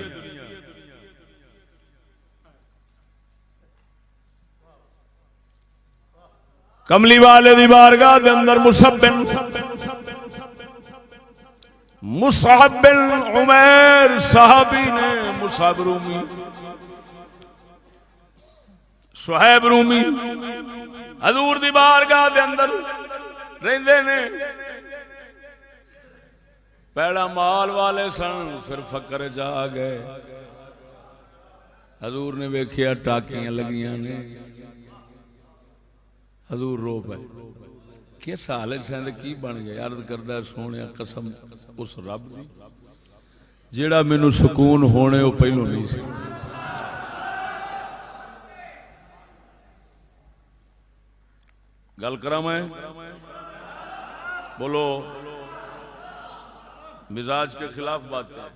कमली वाले दी बारगाह दे अंदर मुसअब बिन उमैर साहबी ने, मुसअब रूमी सुहैब रूमी हजूर दी बारगाह दे अंदर रहंदे ने। पैड़ा माल वाले सन, फिर फकर जा गए। हजूर ने वेखिया टाकियां लगियां ने, हजूर रो पे किस हालत से की बन गया। अर्ज करदा सोने कसम उस रब दी जेड़ा मैनू सुकून होने वो पहलों नहीं सी। गल करा मैं, बोलो मिजाज के खिलाफ बात है।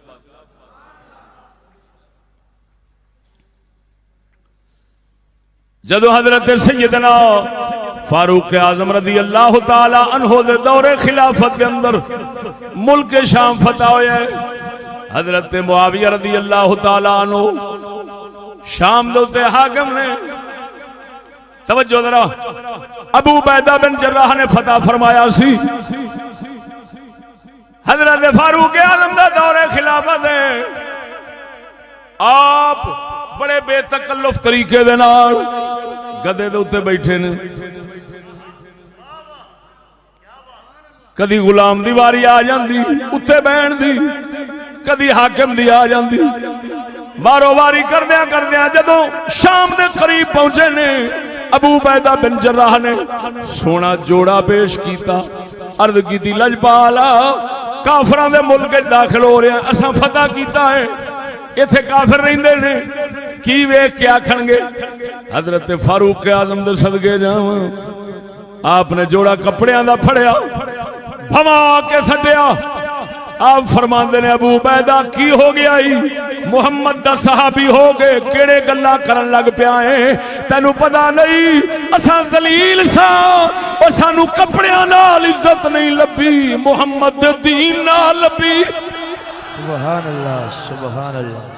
जदों हजरत सैयदना फारूक आजम रदी अल्लाह तआला अन्हु दे दौरे खिलाफत के अंदर मुल्क शाम फतह होया है। हजरत मुआविया रदी अल्लाह तआला अन्हु शाम दे उत्ते हाकिम ने। तवज्जो जरा, अबू उबैदा बिन जर्राह ने फतह फरमाया सी। हजरत फारूक आज़म दा दौरे खिलाफत है, आप बड़े बेतकल्लुफ तरीके दे नाल गधे दे उत्ते बैठे ने। कदी गुलाम दी वारी आ जाती उत्ते बहन दी, कदी हाकिम दी आ जाती। बारो वारी करदियां करदियां जदों शाम दे करीब पहुंचे ने, अबू उबैदा बिन जर्राह ने सोना जोड़ा पेश किया। अर्ज की लजपाला, काफरां दे मुल्क दाखिल हो रहे हैं, असां फतह किया है, इत्थे काफिर रहिंदे ने, की वेख के आखणगे। हजरत फारूक आज़म दे सदके जावां, आपने जोड़ा कपड़ियां दा फड़िया, भवा के सटिया। आप फरमाते ने, अबू उबैदा की हो गया ही, मुहम्मद दा सहाबी हो गए, केड़े गल्लां करन लग पिया है, तैनू पता नहीं असां जलील सा और सानू कपड़ियां नाल इज्जत नहीं लभी, मुहम्मद दे दीन नाल लभी। सुभान अल्लाह, सुभान अल्लाह।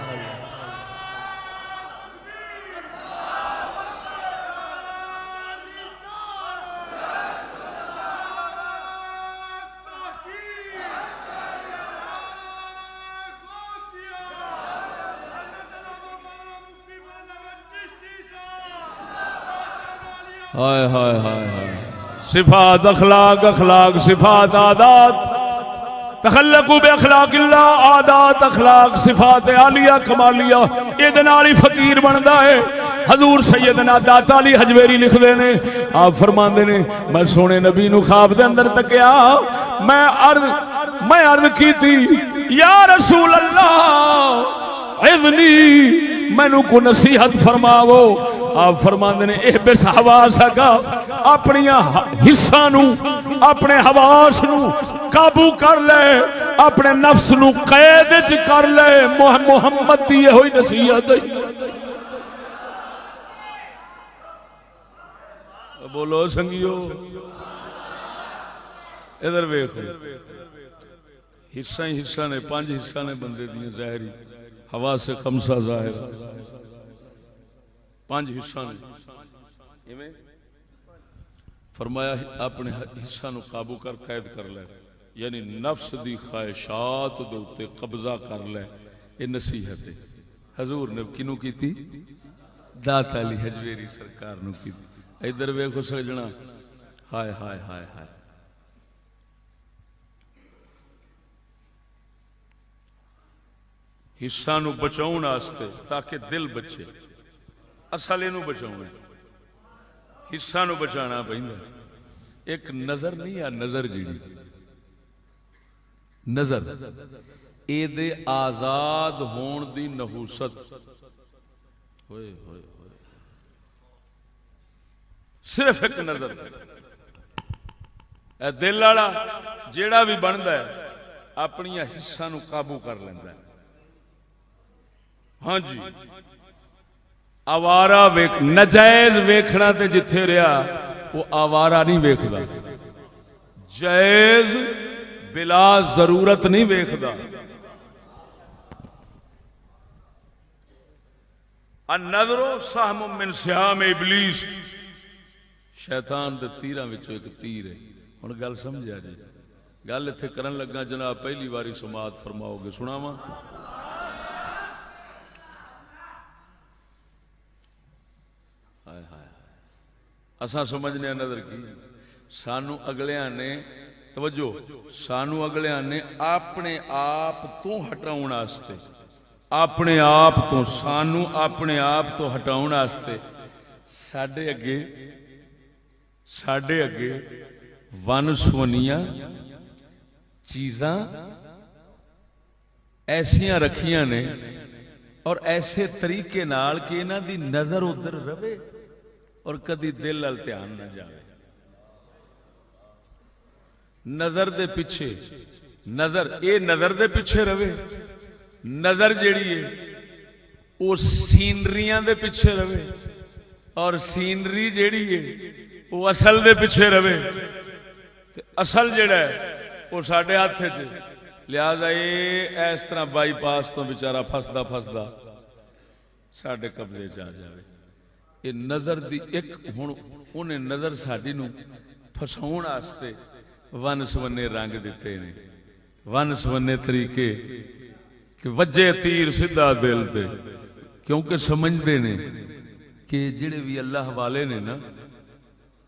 हाय हाय हाय हाय, सिफात अखलाक, अखलाक सिफात आदात, तखल्लकू बे अखलाकिल्लाह, आदात अखलाक सिफात आलिया कमालिया। इहदे नाल ही फकीर बनदा है। हजूर सैयदना दाता अली हजवेरी लिखदे ने, आप फरमांदे ने, मैं सोने नबी नू ख्वाब दे अंदर तकिया, मैं अर्ज कीती, या रसूल अल्लाह इज़नी, मैनू को नसीहत फरमावो। आप फरमाते ने, एह बेस हवास का अपनी हिस्सा नू, अपने हवास नू काबू कर ले, अपने नफ्स नू कैद च कर ले। मुहम्मद दी होई नसीहत है। बोलो संगियो, इधर वेखो, हिस्सा ही हिस्सा ने, 5 हिस्सा ने बंदे दी ज़ाहिरी, हवा से खमसा ज़ाहिर, 5 हिस्सा ने। फरमाया अपने हिस्सा नू काबू कर, कैद कर ले, यानी नफ्स दी ख्वाहिशात दे उत्ते कब्जा कर ले। ये नसीहत है हजूर ने किनू की थी? दाता अली हजवेरी सरकार नू की थी। इधर वेखो सजना, हाय हाय हाय हाय, हिस्सा नू बचाउण वास्ते ताकि दिल बचे, असल इनू बचाउणा, हिस्सा नू बचाना पैंदा। एक नजर नहीं आ, नजर जीड़ी नजर एदे आजाद होण दी नहूसत, होए होए होए, सिर्फ एक नजर। दिल वाला जेड़ा भी बनता है अपनी हिस्सा नू काबू कर लेंदा है। हाँ जी, आवारा वेख, नजायज वेखना ते जिथे रहा वो आवारा नहीं वेखदा, जायज बिला जरूरत नहीं वेखदा। अन्नज़रो सहमुम मिन सिहाम इबलीस, शैतान दे तीरां विचों एक तीर है। हुण गल समझिया जी, गल इत्थे करन लगा जनाब पहली बारी समात फरमाओगे, सुनावा। असा समझने नजर की, सानू अगलियां ने, तवज्जो, सानू अगलियां ने अपने आप तो हटाउण वास्ते, अपने आप तो, सानू अपने आप तो हटाउण वास्ते साडे अगे वन सुवनियां चीज़ां ऐसियां रखियां ने और ऐसे तरीके नाल कि इन्हां दी नजर उधर रवे और कदी दिल अल ध्यान न जाए। नजर दे पिछे, नजर ये नजर दे पिछे रवे, नजर जेड़ी है वो सीनरियां दे पिछे रवे और सीनरी जेड़ी है वो असल दे पिछे रवे। असल जेड़ा है वो साडे हाथ च, लिहाजा ये इस तरह बाईपास तो बेचारा फसदा फसदा साडे कब्जे च आ जाए। ये नज़र दी एक हुण उन्हें नज़र साडी नूं फसाउण वास्ते वन सवन्ने रंग दिते ने, वन सवन्ने तरीके कि वजे तीर सीधा दिल ते, क्योंकि समझते ने कि जिहड़े भी अल्लाह वाले ने ना,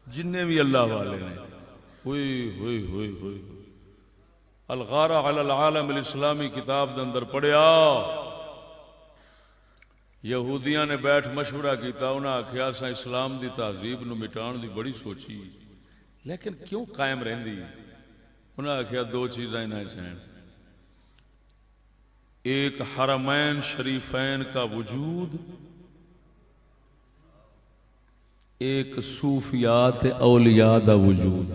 जिन्ने भी अल्लाह वाले ने, हुई हुई हुई हुई अलगारा अलल आलम अल इस्लामी किताब के अंदर पढ़िया, यहूदियां ने बैठ मशवरा किया, उन्हें आख्या असां इस्लाम की तहजीब नूं मिटाण की बड़ी सोची, लेकिन क्यों कायम रहिंदी? उन्हें आख्या दो चीज़ां इन्हां च हैं, एक हरमैन शरीफैन का वजूद, एक सूफियात औलिया दा वजूद।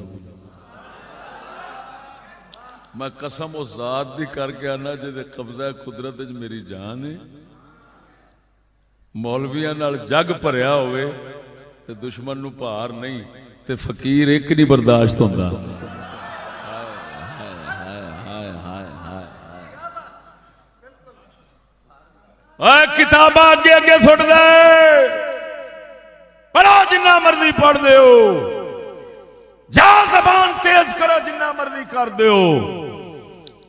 मैं कसम उस जात दी करके आना जिहदे कब्जा कुदरत च मेरी जान है, मौलवियां नाल जग भरिया होवे ते दुश्मन नूं भार नहीं, ते फकीर एक नहीं बर्दाश्त होंदा। किताबा अगे अगे सुट दे, पढ़ो जिन्ना मर्जी पढ़ दो, जा जबान तेज करो जिन्ना मर्जी कर दो,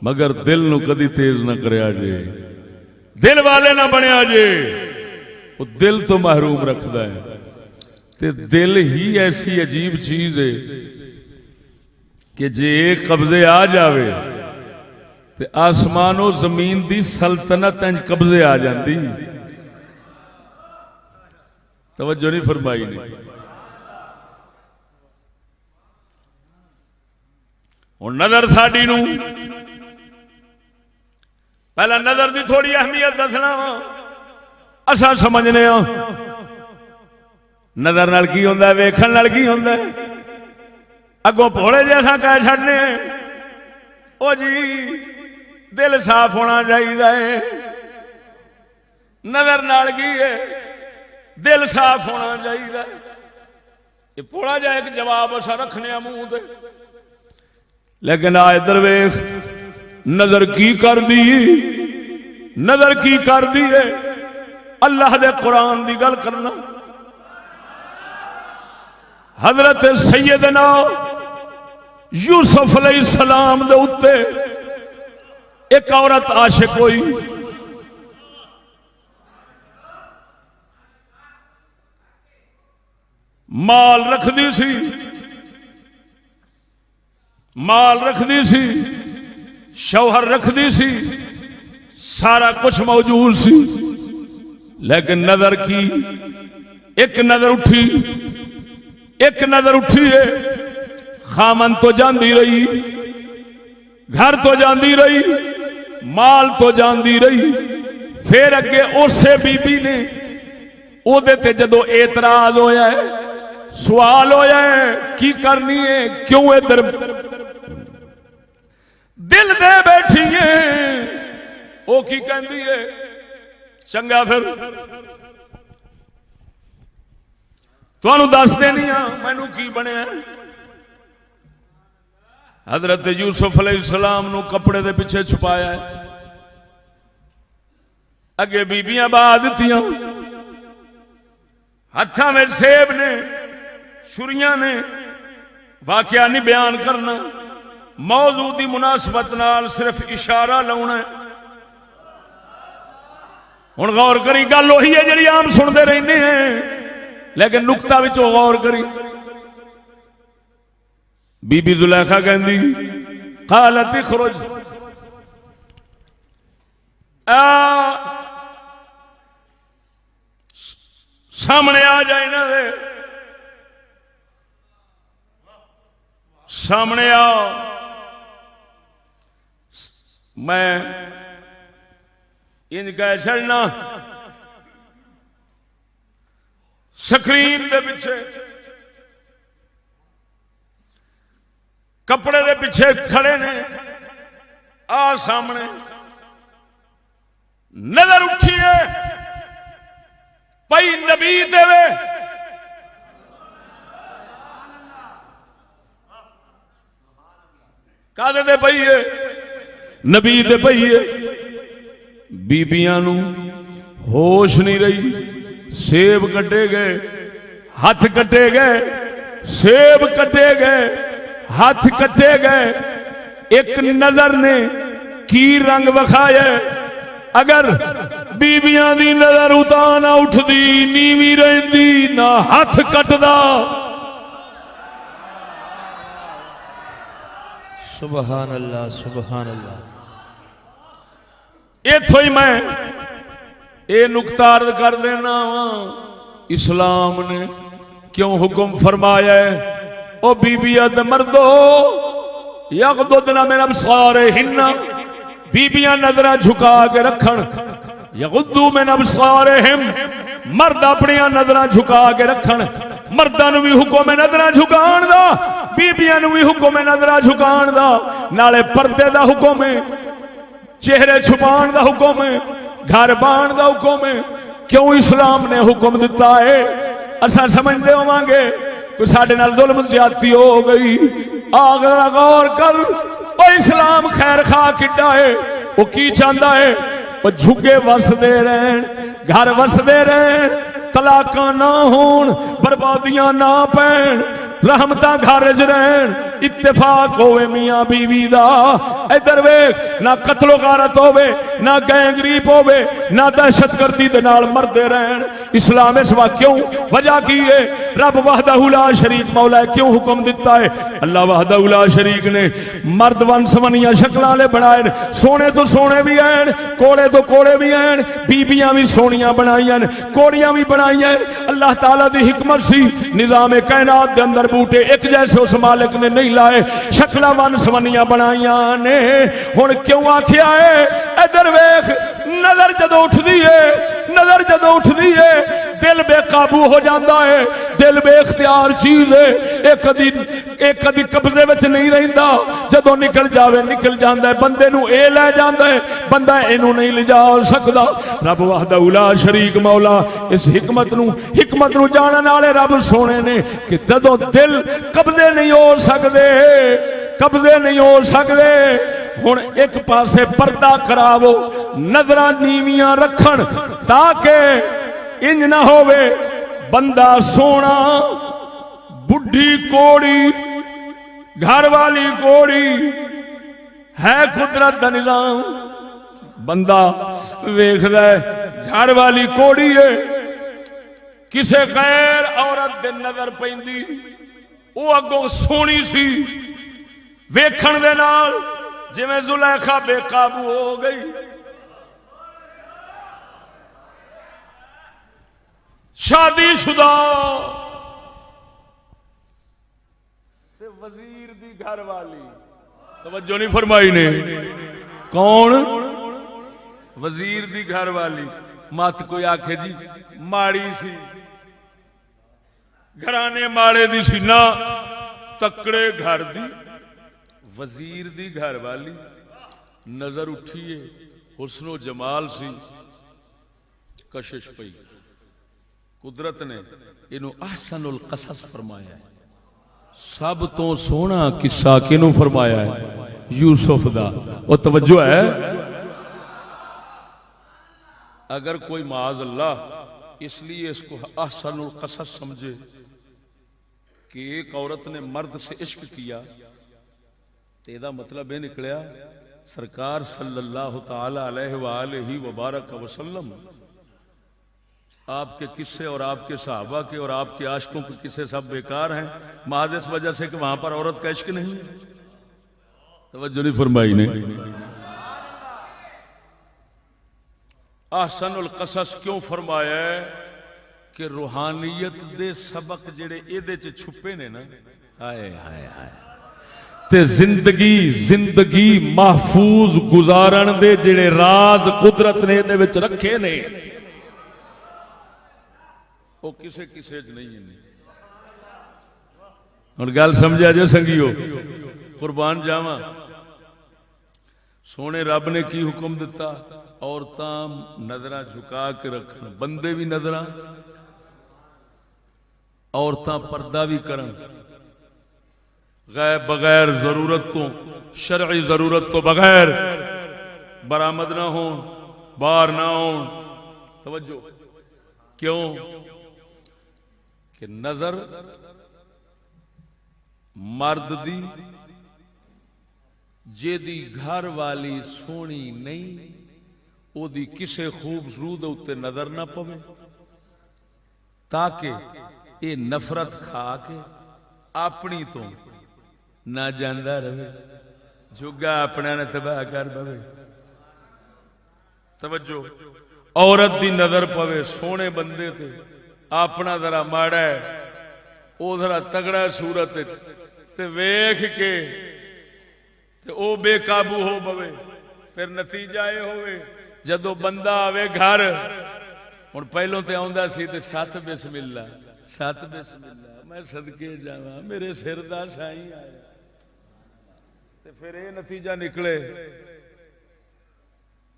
मगर दिल नूं कदी तेज ना करया जे, दिल वाले ना बनया जे। वो दिल तो महरूम रखता है, ते दिल ही ऐसी अजीब चीज है कि जे कब्जे आ जावे ते आसमानों जमीन दी सल्तनत कब्जे आ जाती। तवज्जो नहीं फरमाई ने। हुण नजर साडी नूं पहला नजर दी थोड़ी अहमियत दसना वा, असां समझने आ नजर नाल की हुंदा है, वेखण नाल की हुंदा है, अगों भोले जे असां कह छड्डने ओ जी दिल साफ होना चाहिए, नजर नाल की है, दिल साफ होना चाहिए। ये भोला जा एक जवाब असा रखने मुंह ते, लेकिन आ इधर वेख नजर की कर दी, नजर की कर दी है, अल्लाह दे कुरान की गल करना। हजरत सैयदना यूसुफ अलैहिस्सलाम दे उत्ते एक औरत आशिक हुई, माल रखदी सी, माल रखदी सी, शौहर रखदी सी, सारा कुछ मौजूद सी, लेकिन नजर की एक नजर उठी, एक नजर उठी है, खामन तो जांदी रही, घर तो जांदी रही, माल तो जांदी रही, फिर अगे उसे बीबी ने ओदे ते जदों एतराज होया है, सवाल होया है की करनी है, क्यों इधर दिल दे बैठी है, वो की कहती है चंगा फिर तुहानू दस देनी आ मैनू की बनया। हजरत यूसुफ अलैहिस्सलाम नू कपड़े दे पिछे छुपाया है, अगे बीबियां बहा दित्तियां, हत्थां में सेब ने, छुरियां ने, वाकया नहीं बयान करना, मौजू दी मुनासबत नाल सिर्फ इशारा लाउना है। हुण गौर करी, गल उही है जिहड़ी आम सुनते रहने हैं, लेकिन नुकता विचों गौर करी। बीबी जुलैखा कहंदी कालत इखरुज, सामने आ जाए ना दे, सामने आओ, मैं इंज कह छड़ना स्क्रीन दे पिछे, कपड़े दे पिछे खड़े ने, आ सामने नजर उठी है पई नबी देवे, कादे दे पई है, नबी दे पई है। बीबियां नू होश नहीं रही, सेब कटे गए, हाथ कटे गए, सेब कटे गए, हाथ कटे गए। एक नजर ने की रंग विखाया। अगर बीबियां दी नजर उता ना उठदी, नीवी रहिंदी, ना हाथ कटदा। सुबहान अल्लाह, सुबहान अल्लाह। इथों ही मैं ये नुकता अर्ज कर देना वा, इस्लाम ने क्यों हुक्म फरमाया है ओ बीबिया ते मर्दो, यग़दुदना मिन अबसारिहिन्ना, बीबियां नजरा झुका के रखन, यग़ुद्दू मिन अबसारिहिम, मर्द अपनी नजरा झुका के रखन। मर्दां नूं भी हुक्म है नजरा झुकाण दा, बीबियां नूं भी हुक्म है नजरा झुकाण दा। नाले पर्दे दा हुक्म है, चेहरे छुपाण दा हुक्म है, घर बाण दा हुक्म है। क्यों इस्लाम ने हुक्म दिता है? असा समझते होवांगे कोई साडे नाल जुल्म ज्यादती हो गई। आगरा गौर कर, ओ इस्लाम खैर खा किड्डा है। वो की चाहता है? वो झुगे वसदे रहन, घर वसदे रहन, तलाका ना होन, बर्बादियां ना पैण, रहमतां घर च रहन, इत्तेफाक होवे मियां बीवी दा। इधर वेख, ना कत्लो गारत होवे, ना गैंगरीप होवे, ना दहशतगर्दी दे नाल मरदे रहन। इस्लाम इस वा क्यों वजह की है? रब वहदहू ला शरीक मौला क्यों हुक्म दिता है? अल्लाह वहदहू ला शरीक ने मर्द वन सवनियां शक्लां ले बनाए, सोने तो सोने भी हैं, कोड़े तो कोड़े भी हैं, बीबियां भी सोनियां बनाईयां, कोड़ियां भी बनाईयां। अल्लाह ताला दी हिकमत सी, निजाम कायनात दे अंदर बूटे एक जैसे उस मालिक ने नहीं लाए, शक्लां वन सवनियां बनाईयां ने। हुण क्यों आखिया है? इधर वेख, नजर जदों उठदी है, नजर जदों उठदी है, दिल बेकाबू हो जाता है। दिल बेख्तियार चीज है, एक कदी कब्जे विच नहीं रहिंदा, जदों निकल जावे निकल जाता है। बंदे नूं ए लै जाता है, बंदा इनू नहीं ले जा सकता। रब वहदहू ला शरीक मौला इस हिकमत नूं जानन वाले रब सोने ने कि जदों दिल कब्जे नहीं हो सकते, कब्जे नहीं हो सकते। हुण एक पासे पर्दा करावो, नजरा नीवियां रखन, ताकि इंज ना होवे बंदा सोना, बुढ़ी कोड़ी, घर वाली कोड़ी है, कुदरत दा निजाम। बंदा वेखदा है घर वाली कोड़ी है, किसे गैर औरत दे नजर पैंदी, वो अगों सोनी सी, वेखण दे नाल जिवें जुलैखा बेकाबू हो गई। शादीशुदा वजीर दी घर वाली, तवज्जो नहीं फरमाई ने। कौन? वजीर दी घर वाली। मत कोई आखे जी माड़ी सी, घराने माड़े दी सी ना, तकड़े घर दी वजीर दी घर वाली। नजर उठिए, हुस्नो जमाल सी, कशिश पई। कुदरत ने इनू अहसनुल कसस फरमाया है। सब तो सोहना किस्सा किनू फरमाया है? यूसुफ दा। और तवज्जो है, अगर कोई माज अल्लाह इसलिए इसको अहसनुल कसस समझे कि एक औरत ने मर्द से इश्क किया, तो इसका मतलब यह निकलिया सरकार सल्लल्लाहु ताला अलैहि वबारक वसल्लम आपके किस्से और आपके सहाबा के और आपके आशिकों के किस्से सब बेकार हैं, महज इस वजह से कि वहां पर औरत का इश्क नहीं है। तवज्जो नहीं फरमाई ने। अहसनुल कसस क्यों फरमाया है? कि रूहानियत दे सबक जेड़े इहदे च छुपे ने ना, हाय हाय हाय, ते जिंदगी महफूज गुजारन दे जेड़े राज कुदरत ने इहदे विच रखे ने, वो किसे किसे च नहीं है। हुण गल समझा जो संगियो, कुर्बान जावा। सोने रब ने की हुक्म दिता? औरतां नजरा झुका के रखन, बंदे भी नजरा, औरतां पर्दा भी करन, गैर बगैर जरूरत तो, शरई जरूरत तो बगैर बरामद ना हो, बाहर ना हो। तवज्जो। क्यों? कि नजर मर्द दी जेदी घर वाली सोहनी नहीं ओदी किसे खूबसूरत उत्ते नजर ना पवे ताकि ये नफरत खा के अपनी तो ना जांदा रहे जुगा अपने ने तबाह कर पवे। तवज्जो औरत दी नजर पवे सोहने बंदे ते अपना जरा माड़ा है वो जरा तगड़ा सूरत ते वेख के ते ओ बेकाबू हो पवे फिर नतीजा ये होवे जदों बंदा आवे घर हुण पहलों ते आउंदा सी ते सत बिस्मिल्ला मैं सदके जावां मेरे सिर दा साईं आया ते फिर ये नतीजा निकले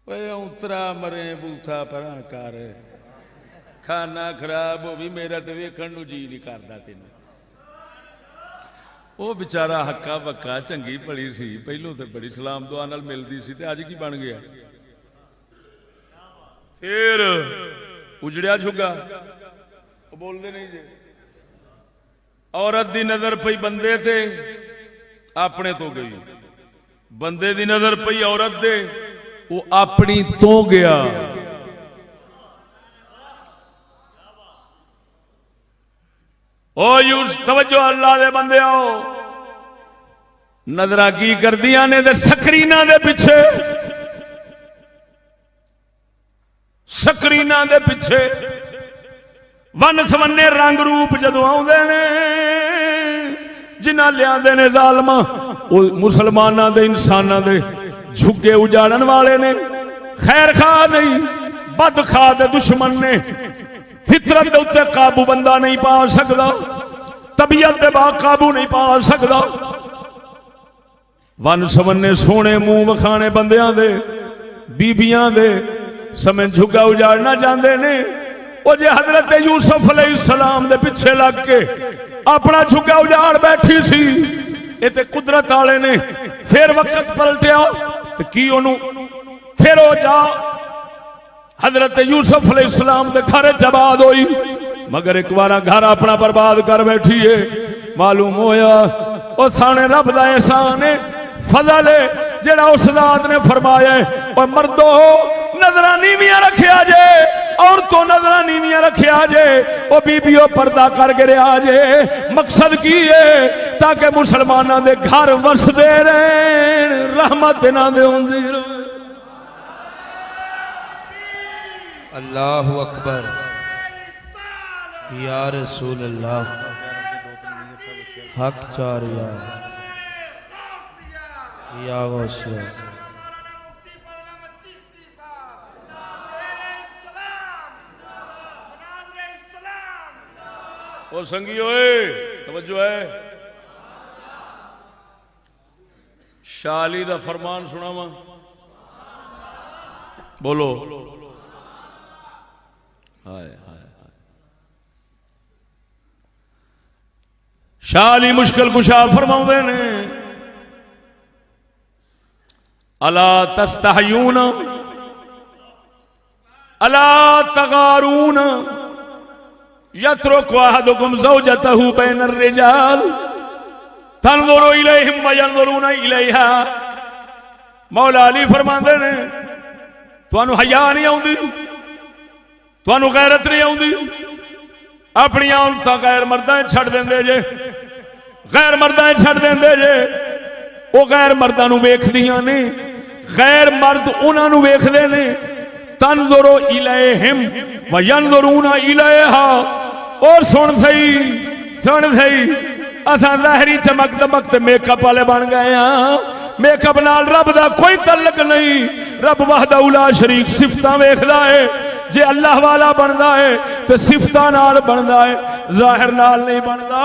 उतरा मरे बूथा परां कर खाना खराब हो भी मेरा तो वेखण नूं जी नहीं करदा तेनूं। वो बेचारा हक्का बक्का चंगी भली सी पहलों तो बड़ी सलाम दुआ नाल मिलदी सी ते अज की बन गया फिर उजड़िया झुग्गा बोलते नहीं जे। औरत दी नजर पई बंदे ते अपने तो गई बंदे दी नजर पई औरत दे वो अपनी तो गया। ओ यूस तवज्जो अल्लाह दे बंदे आओ नजर की कर दिया ने दे स्क्रीना दे पिछे स्क्रीना दे पिछे वन सवन्ने रंग रूप जदों आउंदे ने जिन्हां लियादे ने जालमा ओ मुसलमानां दे इंसानां दे झुग्गे उजाड़न वाले ने खैर खा नहीं बद खा दे दुश्मन ने फितरत दे उत्ते काबू बंदा नहीं पा सकदा तबीयत दे बा काबू नहीं पा सकदा। वन सवन्ने सोहने मुंह वखाने बंदियां दे बीबियां दे समय झुग्गा उजाड़ना चाहते ने वो जे हजरत यूसुफ अलैहिस्सलाम दे पिछे लग के अपना झुग्गा उजाड़ बैठी सी ये ते कुदरत वाले ने फिर वक्त पलटिया ते की ओनू फिर ओ जा हजरत यूसुफ अलैहिस्सलाम दे घर जबाद होई मगर एक बार घर अपना बर्बाद कर बैठी है। मालूम होया ओ साने रब दा एहसान है फजल है जेड़ा उस जात ने फरमाया और मर्दो नजरा नीवियां रखिया जे और तो नजरा नीवियां रखिया जे ओ बीबियों पर्दा कर गिरिया जे मकसद की है ताकि मुसलमाना दे घर वसदे रहन रहमत ना दे हुंदी रहे। अल्लाहु अकबर या रसूल अल्लाह हक चार या गौसिया ओ संगियो तवज्जो है शाली दा फरमान सुनावा बोलो हाय हाय शाली मुश्किल कुशा फरमाउंदे ने अला तस्तहयून अला तगारून यत्रुकु अहदुकुम ज़ौजतहु बैन अर्रिजाल तंज़ुरु इलैहिम व यंज़ुरून इलैहा। मौला अली फरमांदे ने तुहानू हया नहीं आउंदी तुहानू गैरत नहीं आउंदी अपनी औरतां गैर मर्दां छड्ड देंदे जे गैर मर्दां छड्ड देंदे जे वो गैर मर्दां नू वेखदियां ने गैर मर्द उन्हां नू वेखदे ने तंज़ुरु इलैहिम व यंज़ुरून इलैहा। और सुन सही असां ज़ाहिरी चमक दमक ते मेकअप वाले बन गए हाँ मेकअप नाल रब दा कोई तल्लक नहीं रब वहदहू ला शरीक सिफतां वेखदा है जे अल्लाह वाला बनता है तो सिफतां नाल बनता है जाहिर नाल नहीं बनता।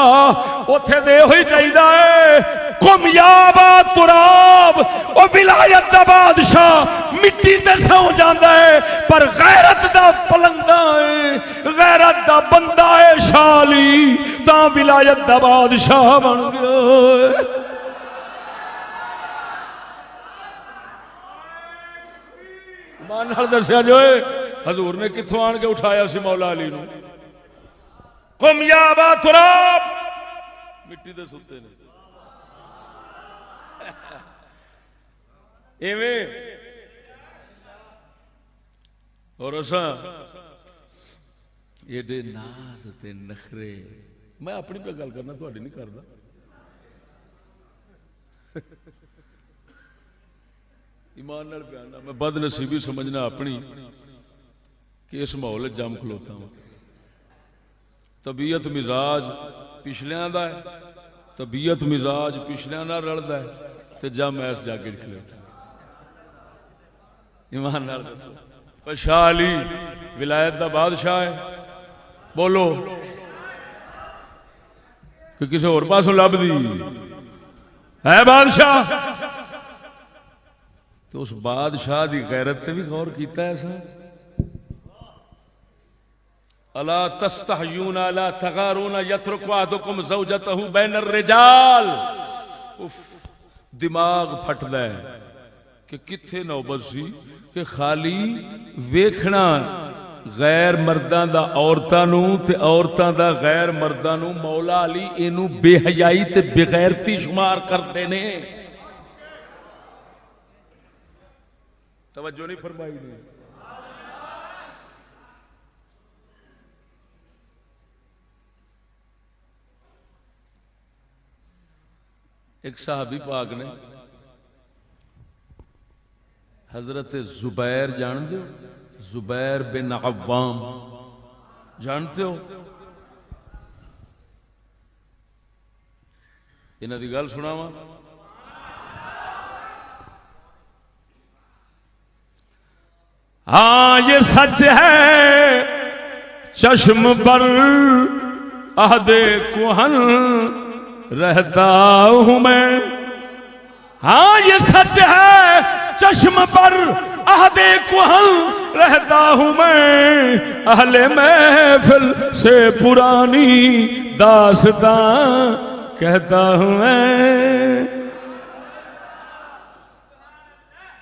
उथे तो यही चाहिए कुम याबा तुराब ओ विलायत दा बादशाह मिट्टी ते सौ जाता है पर गैरत दा पलंदा है गैरत दा बंदा है शाली ता विलायत दा बादशाह बन गया। मान नाल दस्या जो हजूर ने कित्थों आन के उठाया सी मौला अली नूं कुम या अबा तुराब, मिट्टी दे सुते ने एवें। और असा एडे नाज ते नखरे, मैं अपनी पे गल करना, थोड़ी नहीं करदा। ईमान नाल प्यार, मैं बदनसीबी समझना अपनी कि इस माहौल जम खलोता हूं। तबीयत मिजाज पिछलियां दा है, तबीयत मिजाज पिछलियां नाल रलदा है, ते जम ऐस जागे खलोता। ईमान नाल दसो, पर शाह अली विलायत दा बादशाह है, बोलो कि किसी होर पासों लभदी है बादशाह। तो उस बादशाह की गैरत ते भी गौर किया ऐसा। अला तस्तहयूना अला तगारूना यत्रुकु अहदुकुम ज़ौजतहु बैनर रिजाल। उफ, दिमाग फटदा है कि किथे नौबत सी कि खाली वेखना गैर मर्दां दा औरतां नूं ते औरतां दा गैर मर्दां नूं। मौला अली इनू बेहयाई ते बेगैरती शुमार करते ने। तवज्जो नहीं फरमाई ने। एक साहबी पाक ने हजरत जुबैर जानते हो, जुबैर बिन अव्वाम जानते हो? इन्हां दी गल सुनावा। हाँ ये सच है चश्म पर अहदे कुहन रहता हूं मैं। हाँ ये सच है चश्म पर अहदे कुहन रहता हूं मैं। अहले महफिल से पुरानी दास्तां कहता हूं मैं।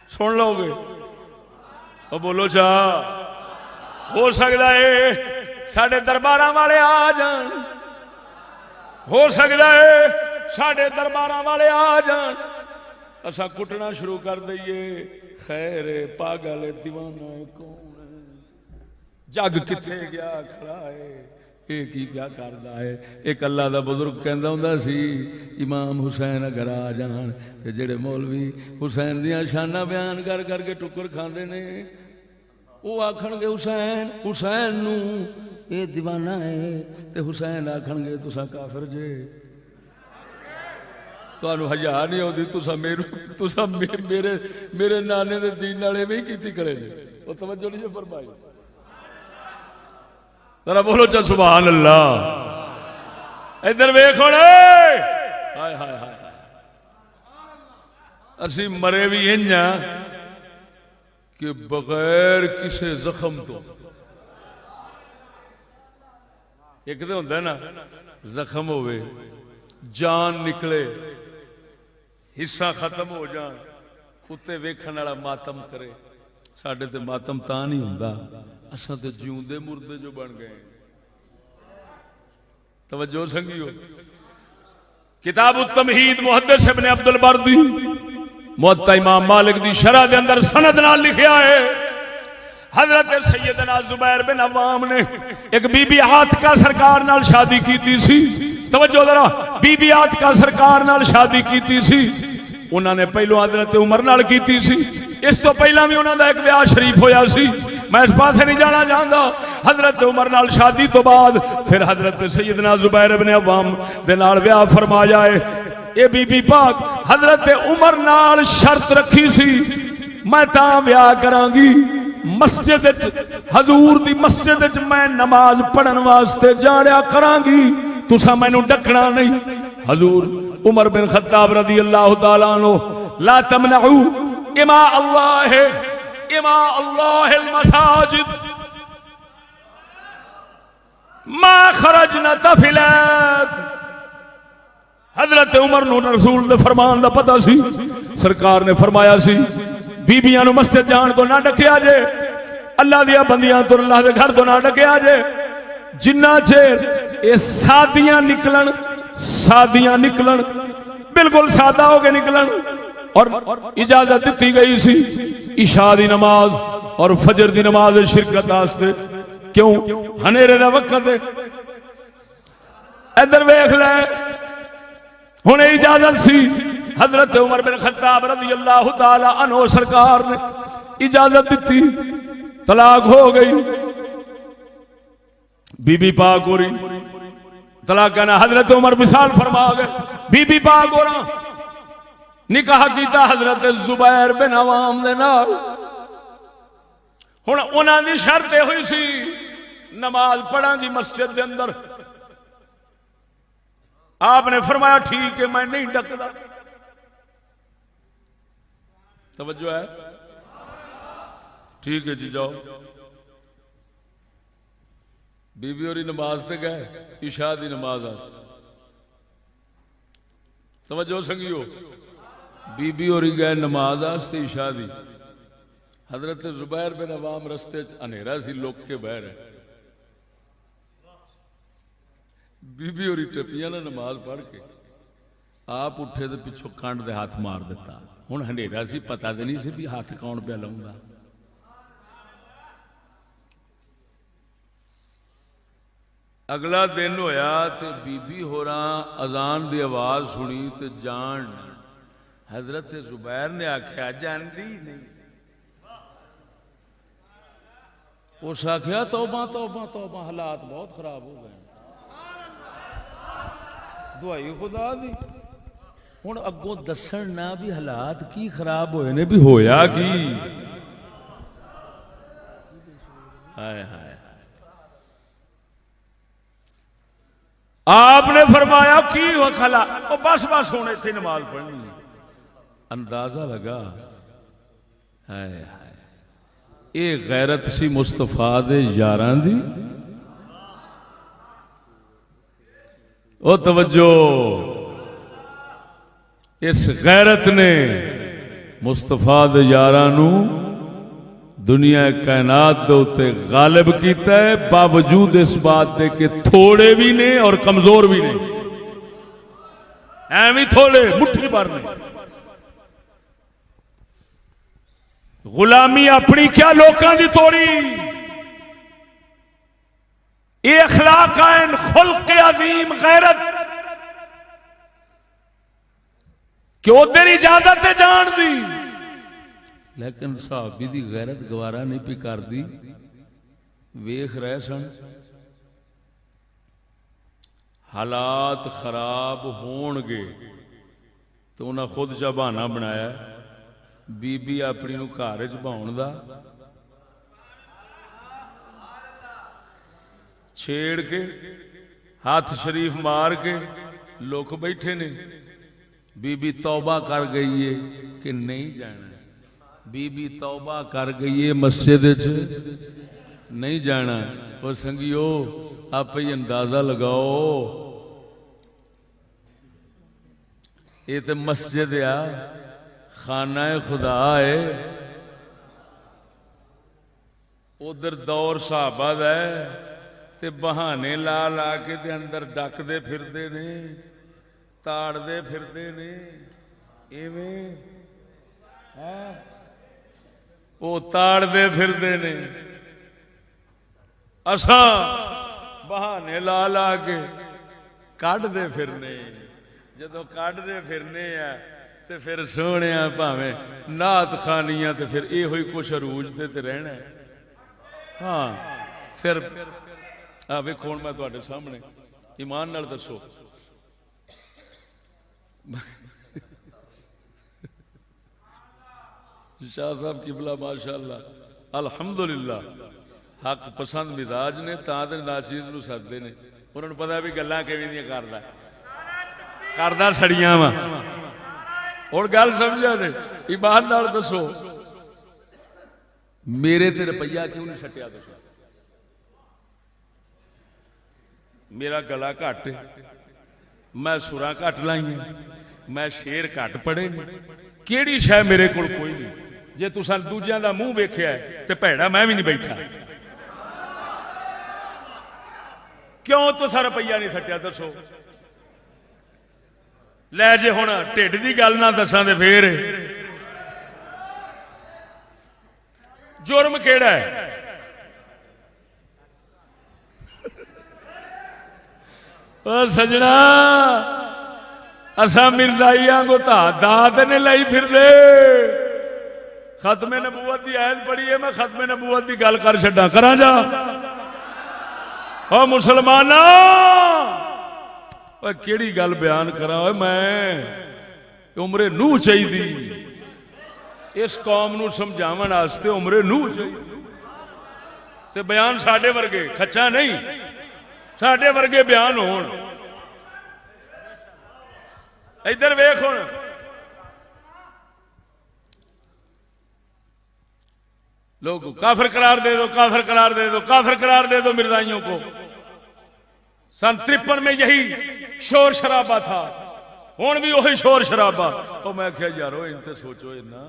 सुन लोगे? और बोलो चाह हो सकता है साढ़े दरबारा वाले आ जान, हो सकता है साढ़े दरबारा वाले आ जान, असा कुटना शुरू कर दईए। खैर पागल दीवाना कौन है, जग किथे गया खड़ा है, एक ही क्या करता है। एक अल्लाह का बुजुर्ग कहता हुंदा सी, इमाम हुसैन अगर आ जान ते जेड़े मौलवी हुसैन दियां शाना बयान कर करके टुकर खांदे ने, वो आखणगे हुसैन हुसैन नू ये दीवाना है, ते हुसैन आखणगे तुसा काफिर जे, तुहानू हया नहीं आउंदी, तुसा मेरे नाने दे दीन नाल इवें ही कीती करे जे। वो तवज्जो नहीं जे फरमाई। जरा बोलो चल सुभान अल्लाह। इधर वेख हुण, हाय हाय हाय, असी मरे भी इंज कि बगैर किसी जख्म तो। एक तो होंदा ना जख्म होवे, जान निकले, हिस्सा खत्म हो जाए, कुत्ते वेखण वाला मातम करे। साडे ते मातम तां नहीं हुंदा, असां ते जिउंदे मुर्दे जो बन गए। तवज्जो संगियो। किताब तमहीद मुहद्दिस इब्न अब्दुल बर्दी मुअत्ता इमाम मालिक दी शरह दे अंदर सनद नाल लिखिया है, हजरत सैयदना जुबैर बिन अव्वाम ने एक बीबी आतिका सरकार नाल शादी की सी। तवज्जो जरा, बीबी आतिका सरकार नाल शादी की सी। उन्होंने पहलों हजरत उमर नाल की सी, इस तो पहला भी उन्होंने एक ब्याह शरीफ होया सी। मैं इस पासे नहीं जाना चाहता। हजरत उमर नाल शादी तो बाद फिर हजरत सैयदना जुबैर इब्न अव्वाम दे नाल ब्याह फरमाया है। ये बीबी पाक हजरत उमर नाल शर्त रखी सी, मैं तां ब्याह करांगी मस्जिद हजूर दी मस्जिद मैं नमाज पढ़न वास्ते जाया करांगी, तुसा मैनू डकना नहीं। हजूर उमर बिन खत्ताब रदी अल्लाह तआला अन्हु, ला तमनऊ इमा अल्लाह मसाजिद मा खरजना तफिलात। हजरत उमर नूं रसूल दे फरमान दा पता सी। सरकार ने फरमाया सी बीबियां नूं मस्जिद जान तो ना डकिया जे, अल्लाह दिया बंदियां तो अल्लाह दे घर तो ना डकिया जे, जिन्ना चेर ये सादियां निकलन बिल्कुल सादा हो के निकलन। और इजाजत दी गई सी इशा दी नमाज और फजर दी नमाज शिरकत वास्ते। क्यों? हनेरे दा वक्त है। इधर वेख ले, हुण इजाजत सी हजरत उमर बिन खत्ताब रज़ी अल्लाह तआला अन्हु सरकार ने इजाजत दी, तलाक हो गई। बीबी पाक हो रही तलाक कहना, हजरत उमर विसाल फरमा गए। बीबी पाक हो रहा निकाह किया हजरत जुबैर बिन अवाम दे नाल। हुण उन्हां दी शर्त हुई सी नमाज पढ़ांगी मस्जिद के अंदर। आपने फरमाया ठीक है, मैं नहीं डकदा। तवज्जो है? ठीक है जी, जाओ। बीबी और नमाज ते गए इशा दी नमाज आस्ते। तवज्जो संगियो, बीबी और गए नमाज आस्ते इशा दी। हजरत जुबैर बिन अवाम रस्ते अंधेरा सी, लुक के बह रहे। बीबी और टपिया ना नमाज पढ़ के आप उठे तो पिछों कंड दे हाथ मार दिता। हुण हनेरा सी, पता तो नहीं सी भी हाथ कौन पे लाउंदा। अगला दिन होया तो बीबी होरां अजान की आवाज सुनी तो जान हजरत जुबैर ने आख्या जानती नहीं। उस आख्या तौबा तौबा तौबा, हालात बहुत खराब हो गए, दुआई खुदा दी। हुण अगों दसन ना भी हालात की खराब होए ने, भी होया की। हाय हाय, आपने फरमाया की हो खला, बस बस होने थे नमाज पढ़नी। अंदाजा लगा, हाय हाय, ये गैरत सी मुस्तफा दे यारां दी। ओ तवज्जो, इस गैरत ने मुस्तफा दे यारां नू दुनिया कायनात दे उत्ते गालिब कीता है, बावजूद इस बात दे कि थोड़े भी ने और कमजोर भी ने। एवं थोड़े मुट्ठी भर ने। गुलामी अपनी क्या लोकां दी तोड़ी। ये अखलाक आन, खुल्क अजीम, गैरत कि उधर इजाजत है जान दी, लेकिन सहाबी दी गैरत गवारा नहीं पी कर दी। वेख रहे सन हालात खराब होणगे तो उन्हें खुद चा बहाना बनाया बीबी अपनी नूं घर च भाउण दा, छेड़ के हाथ शरीफ मार के लोग बैठे ने। बीबी तौबा कर गई है कि नहीं जाना, बीबी तौबा कर गई है मस्जिद नहीं जाना। और संगियो आप ही अंदाजा लगाओ, ये तो मस्जिद आ, खाना खुदा है। उधर दौर साहबा है ते बहाने ला ला के ते अंदर डकदे फिरदे ने, ताड़दे फिरदे ने। इवें वो ताड़दे फिरदे ने, असा बहाने ला ला के काढ़दे फिरने। जदों काढ़दे फिरने आ ते फिर सोहणे भावें नात खानियां ते फिर ये ही कुछ अरूज ते रहना। हाँ फिर आ वेखो हुण मैं तुहाडे सामने ईमान नाल दसो, शाह साहब किबला माशाअल्लाह अल्हम्दुलिल्लाह हक पसंद मिजाज ने, तां ते नाचीज नूं सददे ने। उन्हां नूं पता भी गल्लां किवें दियां करदा सड़ियां वा। हुण गल समझा ने, ईमान नाल दसो मेरे ते रुपया क्यों नहीं सट्टिया? दसो मेरा गला घट, मैं सुरां घट लाइया, मैं शेर घट पढ़े ने, केड़ी शै मेरे कोल कोई नहीं। जे तुसां दूजियां दा मूंह वेख्या ते भैड़ा मैं भी नहीं बैठा। क्यों तुसा रुपया नहीं सट्टिया दसो? लै जे हुण ढिड की गल ना दसा तो फिर जुर्म केड़ा है? सजना असा मिर्जाइया को दात ने लाई फिर दे। खत्मे नबूवत की आयत पढ़ी है, मैं खत्मे नबूवत की गल कर छड्डा करा जा। ओ मुसलमाना केड़ी गल बयान करा? मैं उमरे नूह चाहिए इस कौम नूं समझावन वास्ते, उमरे नूह चाहिए ते बयान साडे वर्गे खच्चा नहीं, साडे वर्गे बयान होण। इधर वेख हुण लोग काफिर करार दे दो, काफिर करार दे दो, काफिर करार दे दो मिर्जाइयों को। सन 53 में यही शोर शराबा था, हुण भी वही शोर शराबा। तो मैं क्या यारो इनते सोचो इन्ना,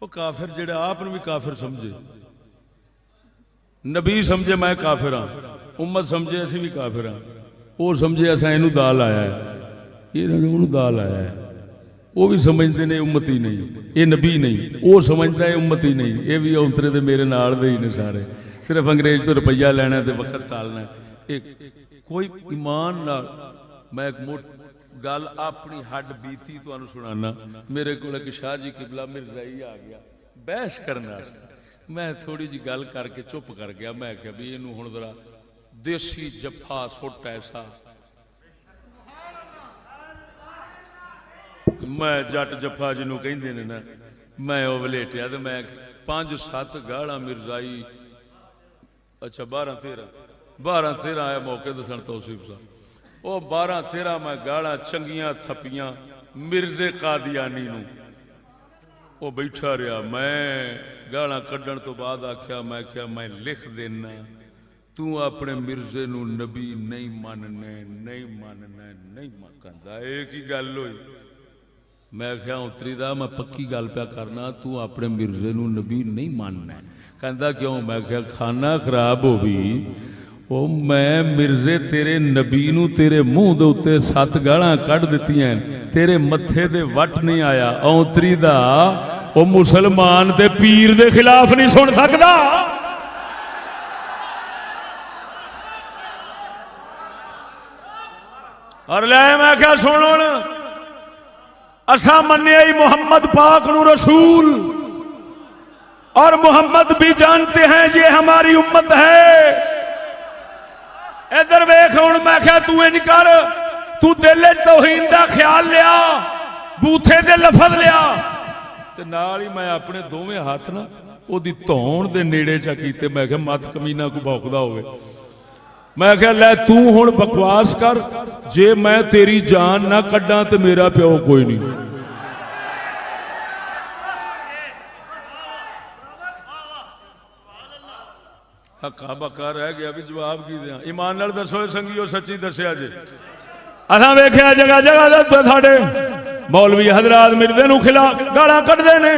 वो काफिर जेड़ा आप भी काफिर समझे, नबी समझे मैं काफिर हाँ, उम्मत समझे असी भी काफिर हाँ, वो समझे असा इनू दाल आया है, इन्होंने दाल आया है। वो भी समझते ने उम्मती नहीं, ये नबी नहीं, वो समझता है उम्मती नहीं। ये भी उतरे दे मेरे नाल दे ही ने सारे, सिर्फ अंग्रेज तो रुपया लेना है वक्त टालना है। कोई ईमान नाल मैं एक गल अपनी हड बीती तुहानू सुनाना। मेरे को एक शाह जी किबला मिर्जाई आ गया बहस करने, मैं थोड़ी जी गल करके चुप कर गया। मैं क्या भी इनू हुण जरा देसी जफा सुट ऐसा, मैं जट जफा जिन्हों कहते हैं ना, मैं वह वलेटिया तो मैं 5-7 गाड़ा मिर्जाई, अच्छा 12-13 आया मौके दसन तौसीफ साहब, वो 12-13 मैं गाड़ा चंगियां थपियां मिर्जे कादियानी नूं। वो बैठा रहा, मैं गाड़ा कड्डण तो बाद आख्या, मैं क्या मैं लिख देना, तू अपने मिर्जे नूं नबी नहीं मानने, नहीं मानना, नहीं कहंदा। एक ही गल हुई, मैं क्या उतरी दा मैं पक्की गल प्या करना, तू अपने मिर्जे नूं नबी नहीं मानना। कहंदा क्यों? मैं क्या खाना खराब हो भी, ओ मैं मिर्जे तेरे नबी नूं तेरे मुंह दे उत्ते 7 गालां कढ़ दित्तियां, तेरे मत्थे दे वट नहीं आया। औतरी दा ओ मुसलमान ते पीर दे खिलाफ नहीं सुन सकदा। और ले मैं क्या सुन, असा मन्ने ही मोहम्मद पाक नू रसूल, और मोहम्मद भी जानते हैं ये हमारी उम्मत है। इधर वेख हुण, मैं क्या तू इंज कर, तू दिल तौहीन दा ख्याल लिया, बूथे दे लफज लिया, ते नाल ही मैं अपने दोवें हाथ ना ओदी धौण दे नेड़े चा कीते। मैं क्या मत कमीना को भौंकदा होवे। मैं क्या लै तू हुण बकवास कर, जे मैं तेरी जान ना कड्डा तो मेरा प्यो कोई नहीं। हक्का बक्का रह गया भी जवाब की दिया। ईमान नाल दसो संगियो, सच्ची दसिया जे। असां वेख्या जगह जगह साडे मौलवी हजरात मिर्दे नूं खिला गालां कढदे ने,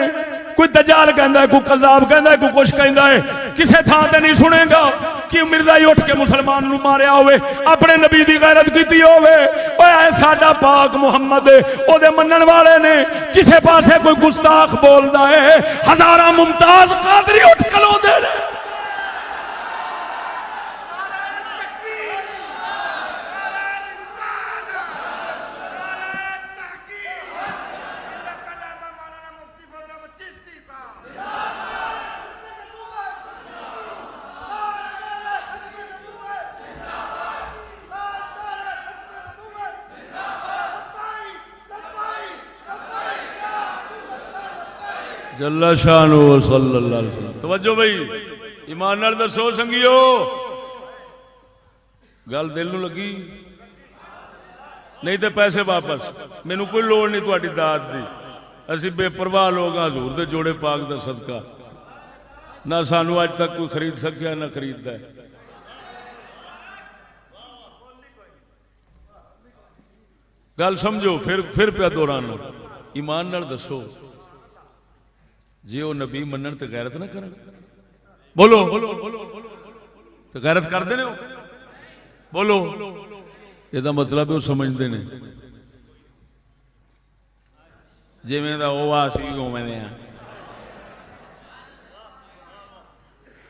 कोई दजाल कहंदा है, कोई कज़ाब कहंदा है, कोई कुछ कहंदा है। किसे थां ते नहीं सुनेगा कि मिर्जा ही उठ के मुसलमान नूं मारिया होवे, अपने नबी दी गैरत कीती होवे। ओए साडा पाक मुहम्मद ओदे मनण वाले ने, किसे पासे कोई गुस्ताख बोलदा है, हजारां मुमताज कादरी उठ खलोंदे ने। जल्ला शानो सल्लल्लाहु अलैहि वसल्लम। तवज्जो भाई, ईमान नाल दसो संगियो, गल दिल नूं लगी? नहीं तो पैसे वापस, मैनू कोई लोड़ नहीं तुहाडी दात दी। असी बेपरवाह लोग हाँ, हजूर दे जोड़े पाक दा सदका। ना सानू अज तक कोई खरीद सकिया, ना खरीददा है। गल समझो, फिर पे दोहराना। ईमान नाल दसो, जे वो नबी मनन तो गैरत ना कर? बोलो तो गैरत करते ने? बोलो ਇਹਦਾ मतलब ਉਹ ਸਮਝਦੇ ਨੇ ਜਿਵੇਂ ਦਾ ਉਹ ਆ ਸੀ ਉਵੇਂ ਦੇ ਆ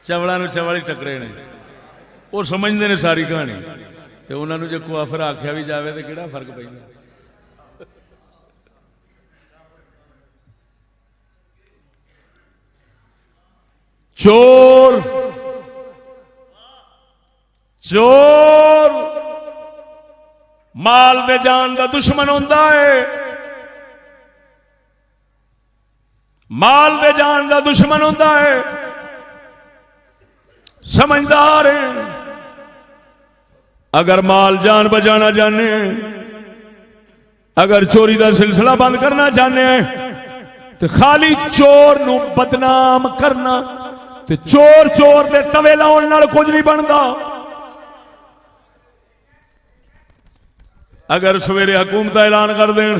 ਚਵਲਾਂ ਨੂੰ ਚਵਲ ਹੀ ਟੱਕਰੇ ਨੇ ਉਹ ਸਮਝਦੇ ਨੇ ਸਾਰੀ ਕਹਾਣੀ ਤੇ ਉਹਨਾਂ ਨੂੰ ਜੇ ਕੁਆਫਰ ਆਖਿਆ ਵੀ ਜਾਵੇ ਤੇ ਕਿਹੜਾ ਫਰਕ ਪੈਂਦਾ चोर चोर माल दे जान दा दुश्मन होंदा है माल दे जान दा दुश्मन होंदा है समझदार है अगर माल जान बचाना चाहने अगर चोरी का सिलसिला बंद करना चाहने तो खाली चोर नूं बदनाम करना ते चोर चोर दे तवे लाउण नाल कुछ नहीं बनता अगर सवेरे हुकूमत ऐलान कर देन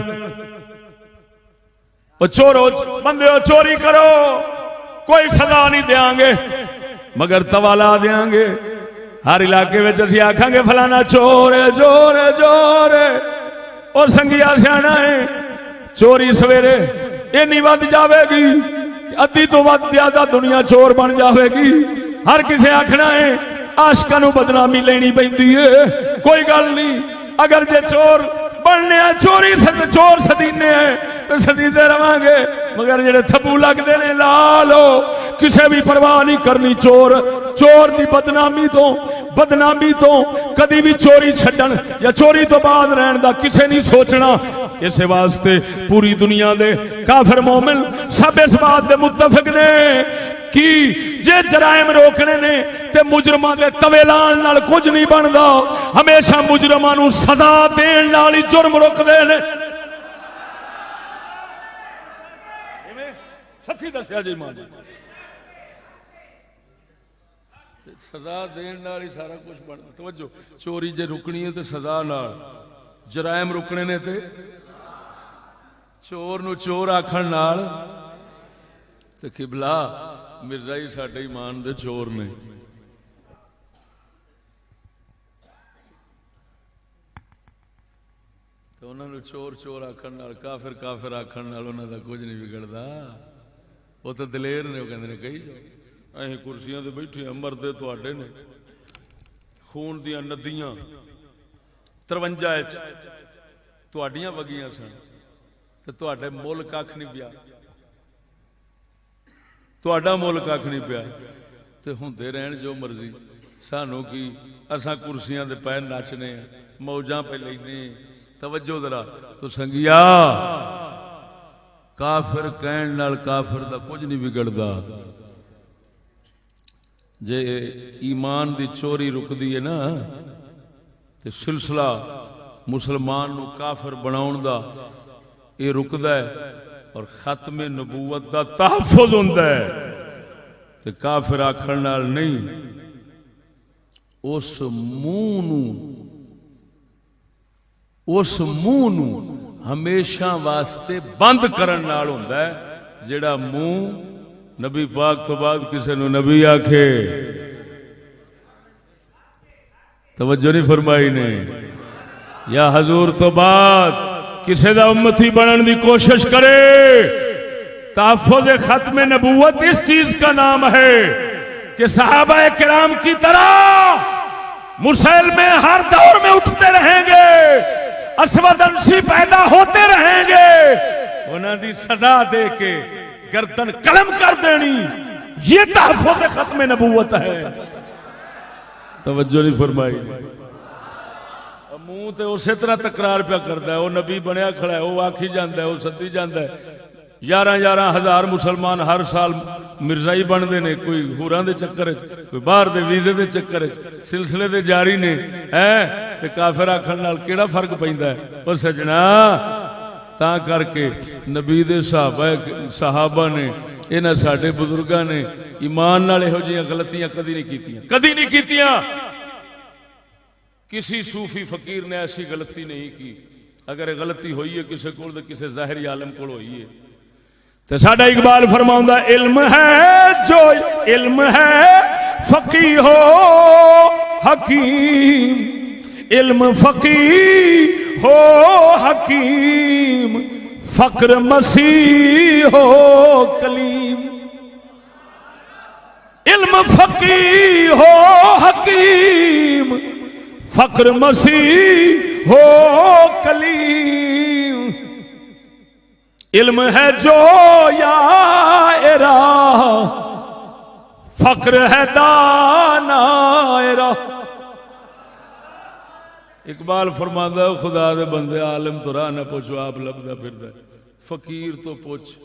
चोरो बंदे चोरी करो कोई सजा नहीं देंगे मगर तवा ला देंगे हर इलाके में असीं आखांगे फलाना चोर है चोर है चोर है और संगिया सियाणा है चोरी सवेरे इन्नी वध जाएगी अद्धी तो वध ज्यादा दुनिया चोर बन जाएगी हर किसी आखना है आशकां नूं बदनामी लेनी पैंदी है कोई गल नहीं अगर जे चोर बनने चोरी चोर सदीने तो सदीते रवांगे मगर जेडे थप्पू लगते ने ला लो किसी भी परवाह नहीं करनी चोर चोर की बदनामी तो कदी भी चोरी छड्डण या चोरी तो बाद रहन दा किसे नहीं सोचना इस वास्ते पूरी दुनिया दे काफिर मोमिन सब इस बात दे मुत्तफिक ने कि जे जराइम रोकने ने ते मुजरमां दे तवे लाण नाल कुछ नहीं बनदा हमेशा मुजरमां नूं सजा देण नाल ही जुर्म रुकदे ने सच्ची दस्या जी मान सजा देण नाल ही सारा कुछ बनदा तवज्जो चोरी जे रुकनी है ते सजा नाल जराइम रुकने ने ते चोर नूं चोर आखण नाल ते किबला मिर्जा ही साडे ईमान दे चोर ने तो उन्होंने चोर चोर आखण नाल काफिर काफिर आखण नाल उन्हां दा कुछ नहीं बिगड़दा वो तो दलेर ने वो कहंदे ने कही असीं कुर्सियां ते बैठे मरदे तुहाडे ने खून दियां नदियां 53 तुहाडियां वगियां सन ते तुहाडे मुल कख नहीं पिया तुहाडा मुल कख नहीं पिया ते हुंदे रहण जो मर्जी सानू की असां कुर्सियां दे पै नचने मौजां पे लैने तवज्जो जरा तो संगिया काफिर कहण नाल काफिर दा कुछ नहीं बिगड़दा जे ईमान दी चोरी रुकदी है ना ते सिलसिला मुसलमान नू काफिर बनाउण दा ये रुकदा है और खत्मे नबूवत दा तहफ़्फ़ुज़ हुंदा है ते काफिर आखण नाल नहीं उस मुंह नू हमेशा वास्ते बंद करन नाल हुंदा है जेड़ा मुंह नबी पाक तो बाद किसी नू नबी आखे तवज्जो नहीं फरमाई ने या हजूर तो बाद किसी दा उम्मती बनने की कोशिश करे तहफ़्फ़ुज़ खत्म नबूवत इस चीज का नाम है कि सहाबा किराम की तरह मुसलमे हर दौर में उठते रहेंगे असवद अंसी पैदा होते रहेंगे उन्हां दी सजा दे के गर्दन कलम कर देनी ये तहफ़्फ़ुज़ खत्म नबूवत है तवज्जो नहीं फरमाई मुंह तो उस तरह तकरार पिया करता है वह नबी बनया खड़ा है वह आखी जाता है वह सदी जाता है 11,000 मुसलमान हर साल मिर्जाई बनते हैं कोई होरां दे चक्कर कोई बाहर दे वीजे दे चक्कर सिलसिले दे जारी ने है ते काफिर आखण नाल केड़ा फर्क पैंदा है और सजना तां करके नबी दे सहाबा ने इन्हां साडे बुजुर्गां ने ईमान नाल इहो जिहियां गलतियां कदी नहीं कीतियां किसी सूफी फकीर ने ऐसी गलती नहीं की अगर गलती हुई है किसी को किसी ज़ाहिरी आलम को हुई है तो साडा इकबाल फरमाउंदा इल्म है जो इल्म है फकीह हो हकीम इल्म फकीह हो हकीम, फक्र मसीह हो कलीम। इल्म फकीह हो हकीम, फक्र मसीह हो कलीम। इल्म है जो यारा, फक्र है दानायरा। इकबाल फरमांदा खुदा दे बंदे आलम तो राह ना पूछो आप लभदा फिरदा, फकीर तो पूछ।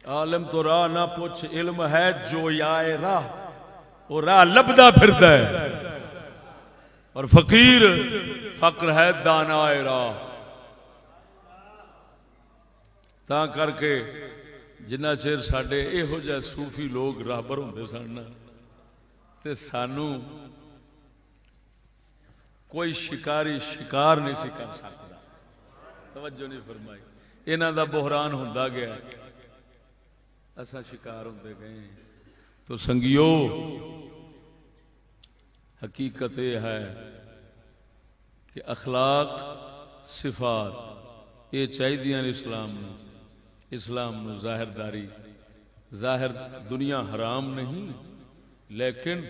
आलम तो राह ना पूछ, इल्म है जो याए राह, वो राह लभदा फिरदा है। और फकीर फक्र है दानाए राह। तां करके जिन्ना चेर साडे इहो जिहे सूफी लोग राहबर होंदे सन ना, ते सानू कोई शिकारी शिकार नहीं सी कर सकता। तवज्जो नहीं फरमाई। इन्हां दा बहरान हुंदा गया, असां शिकार होंदे गए। तो संगियो हकीकत यह है कि अखलाक सिफात ये चाहिए इस्लाम में। इस्लाम में जाहिरदारी, जाहिर दुनिया हराम नहीं, लेकिन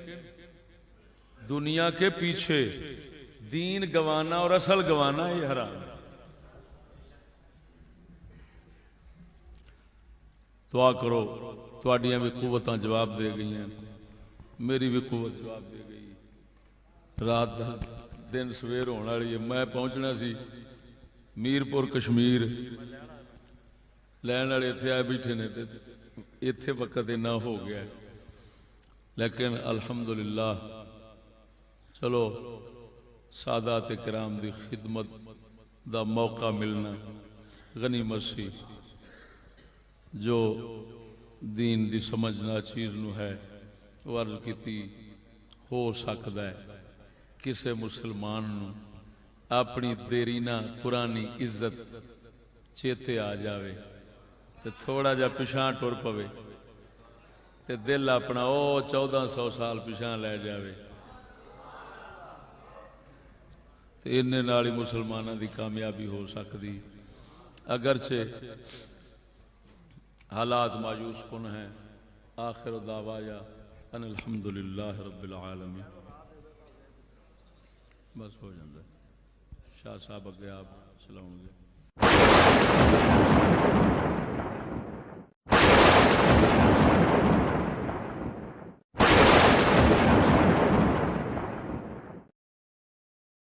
दुनिया के पीछे दीन गवाना और असल गवाना ये हराम है। दुआ करो, तुहाडियां भी कुव्वतां जवाब दे गई हैं, मेरी भी कुव्वत जवाब दे गई। रात दिन सवेर होने वाली है। मैं पहुंचना सी मीरपुर कश्मीर, लैन वाले इत्थे आए बैठे ने, इत्थे वक्त इन्ना हो गया। लेकिन अल्हम्दुलिल्लाह चलो सादात किराम दी खिदमत दा मौका मिलना गनीमत सी। जो दीन दी समझना चीज़ नू है वो अर्ज की हो सकता है किसी मुसलमान नू अपनी देरीना पुरानी इज्जत चेते आ जाए तो थोड़ा जा पिछां टुर पवे तो दिल अपना ओ 1400 साल पिछां लै जाए तो इन्ने नाल ही मुसलमानों की कामयाबी हो सकती। अगरचे हालात मायूस कुन हैं। आखिर दावाया अनिल हम्दुलिल्लाह रब्बिल आलमीन। बस हो जाता। शाह साहब अगे आप सलाम।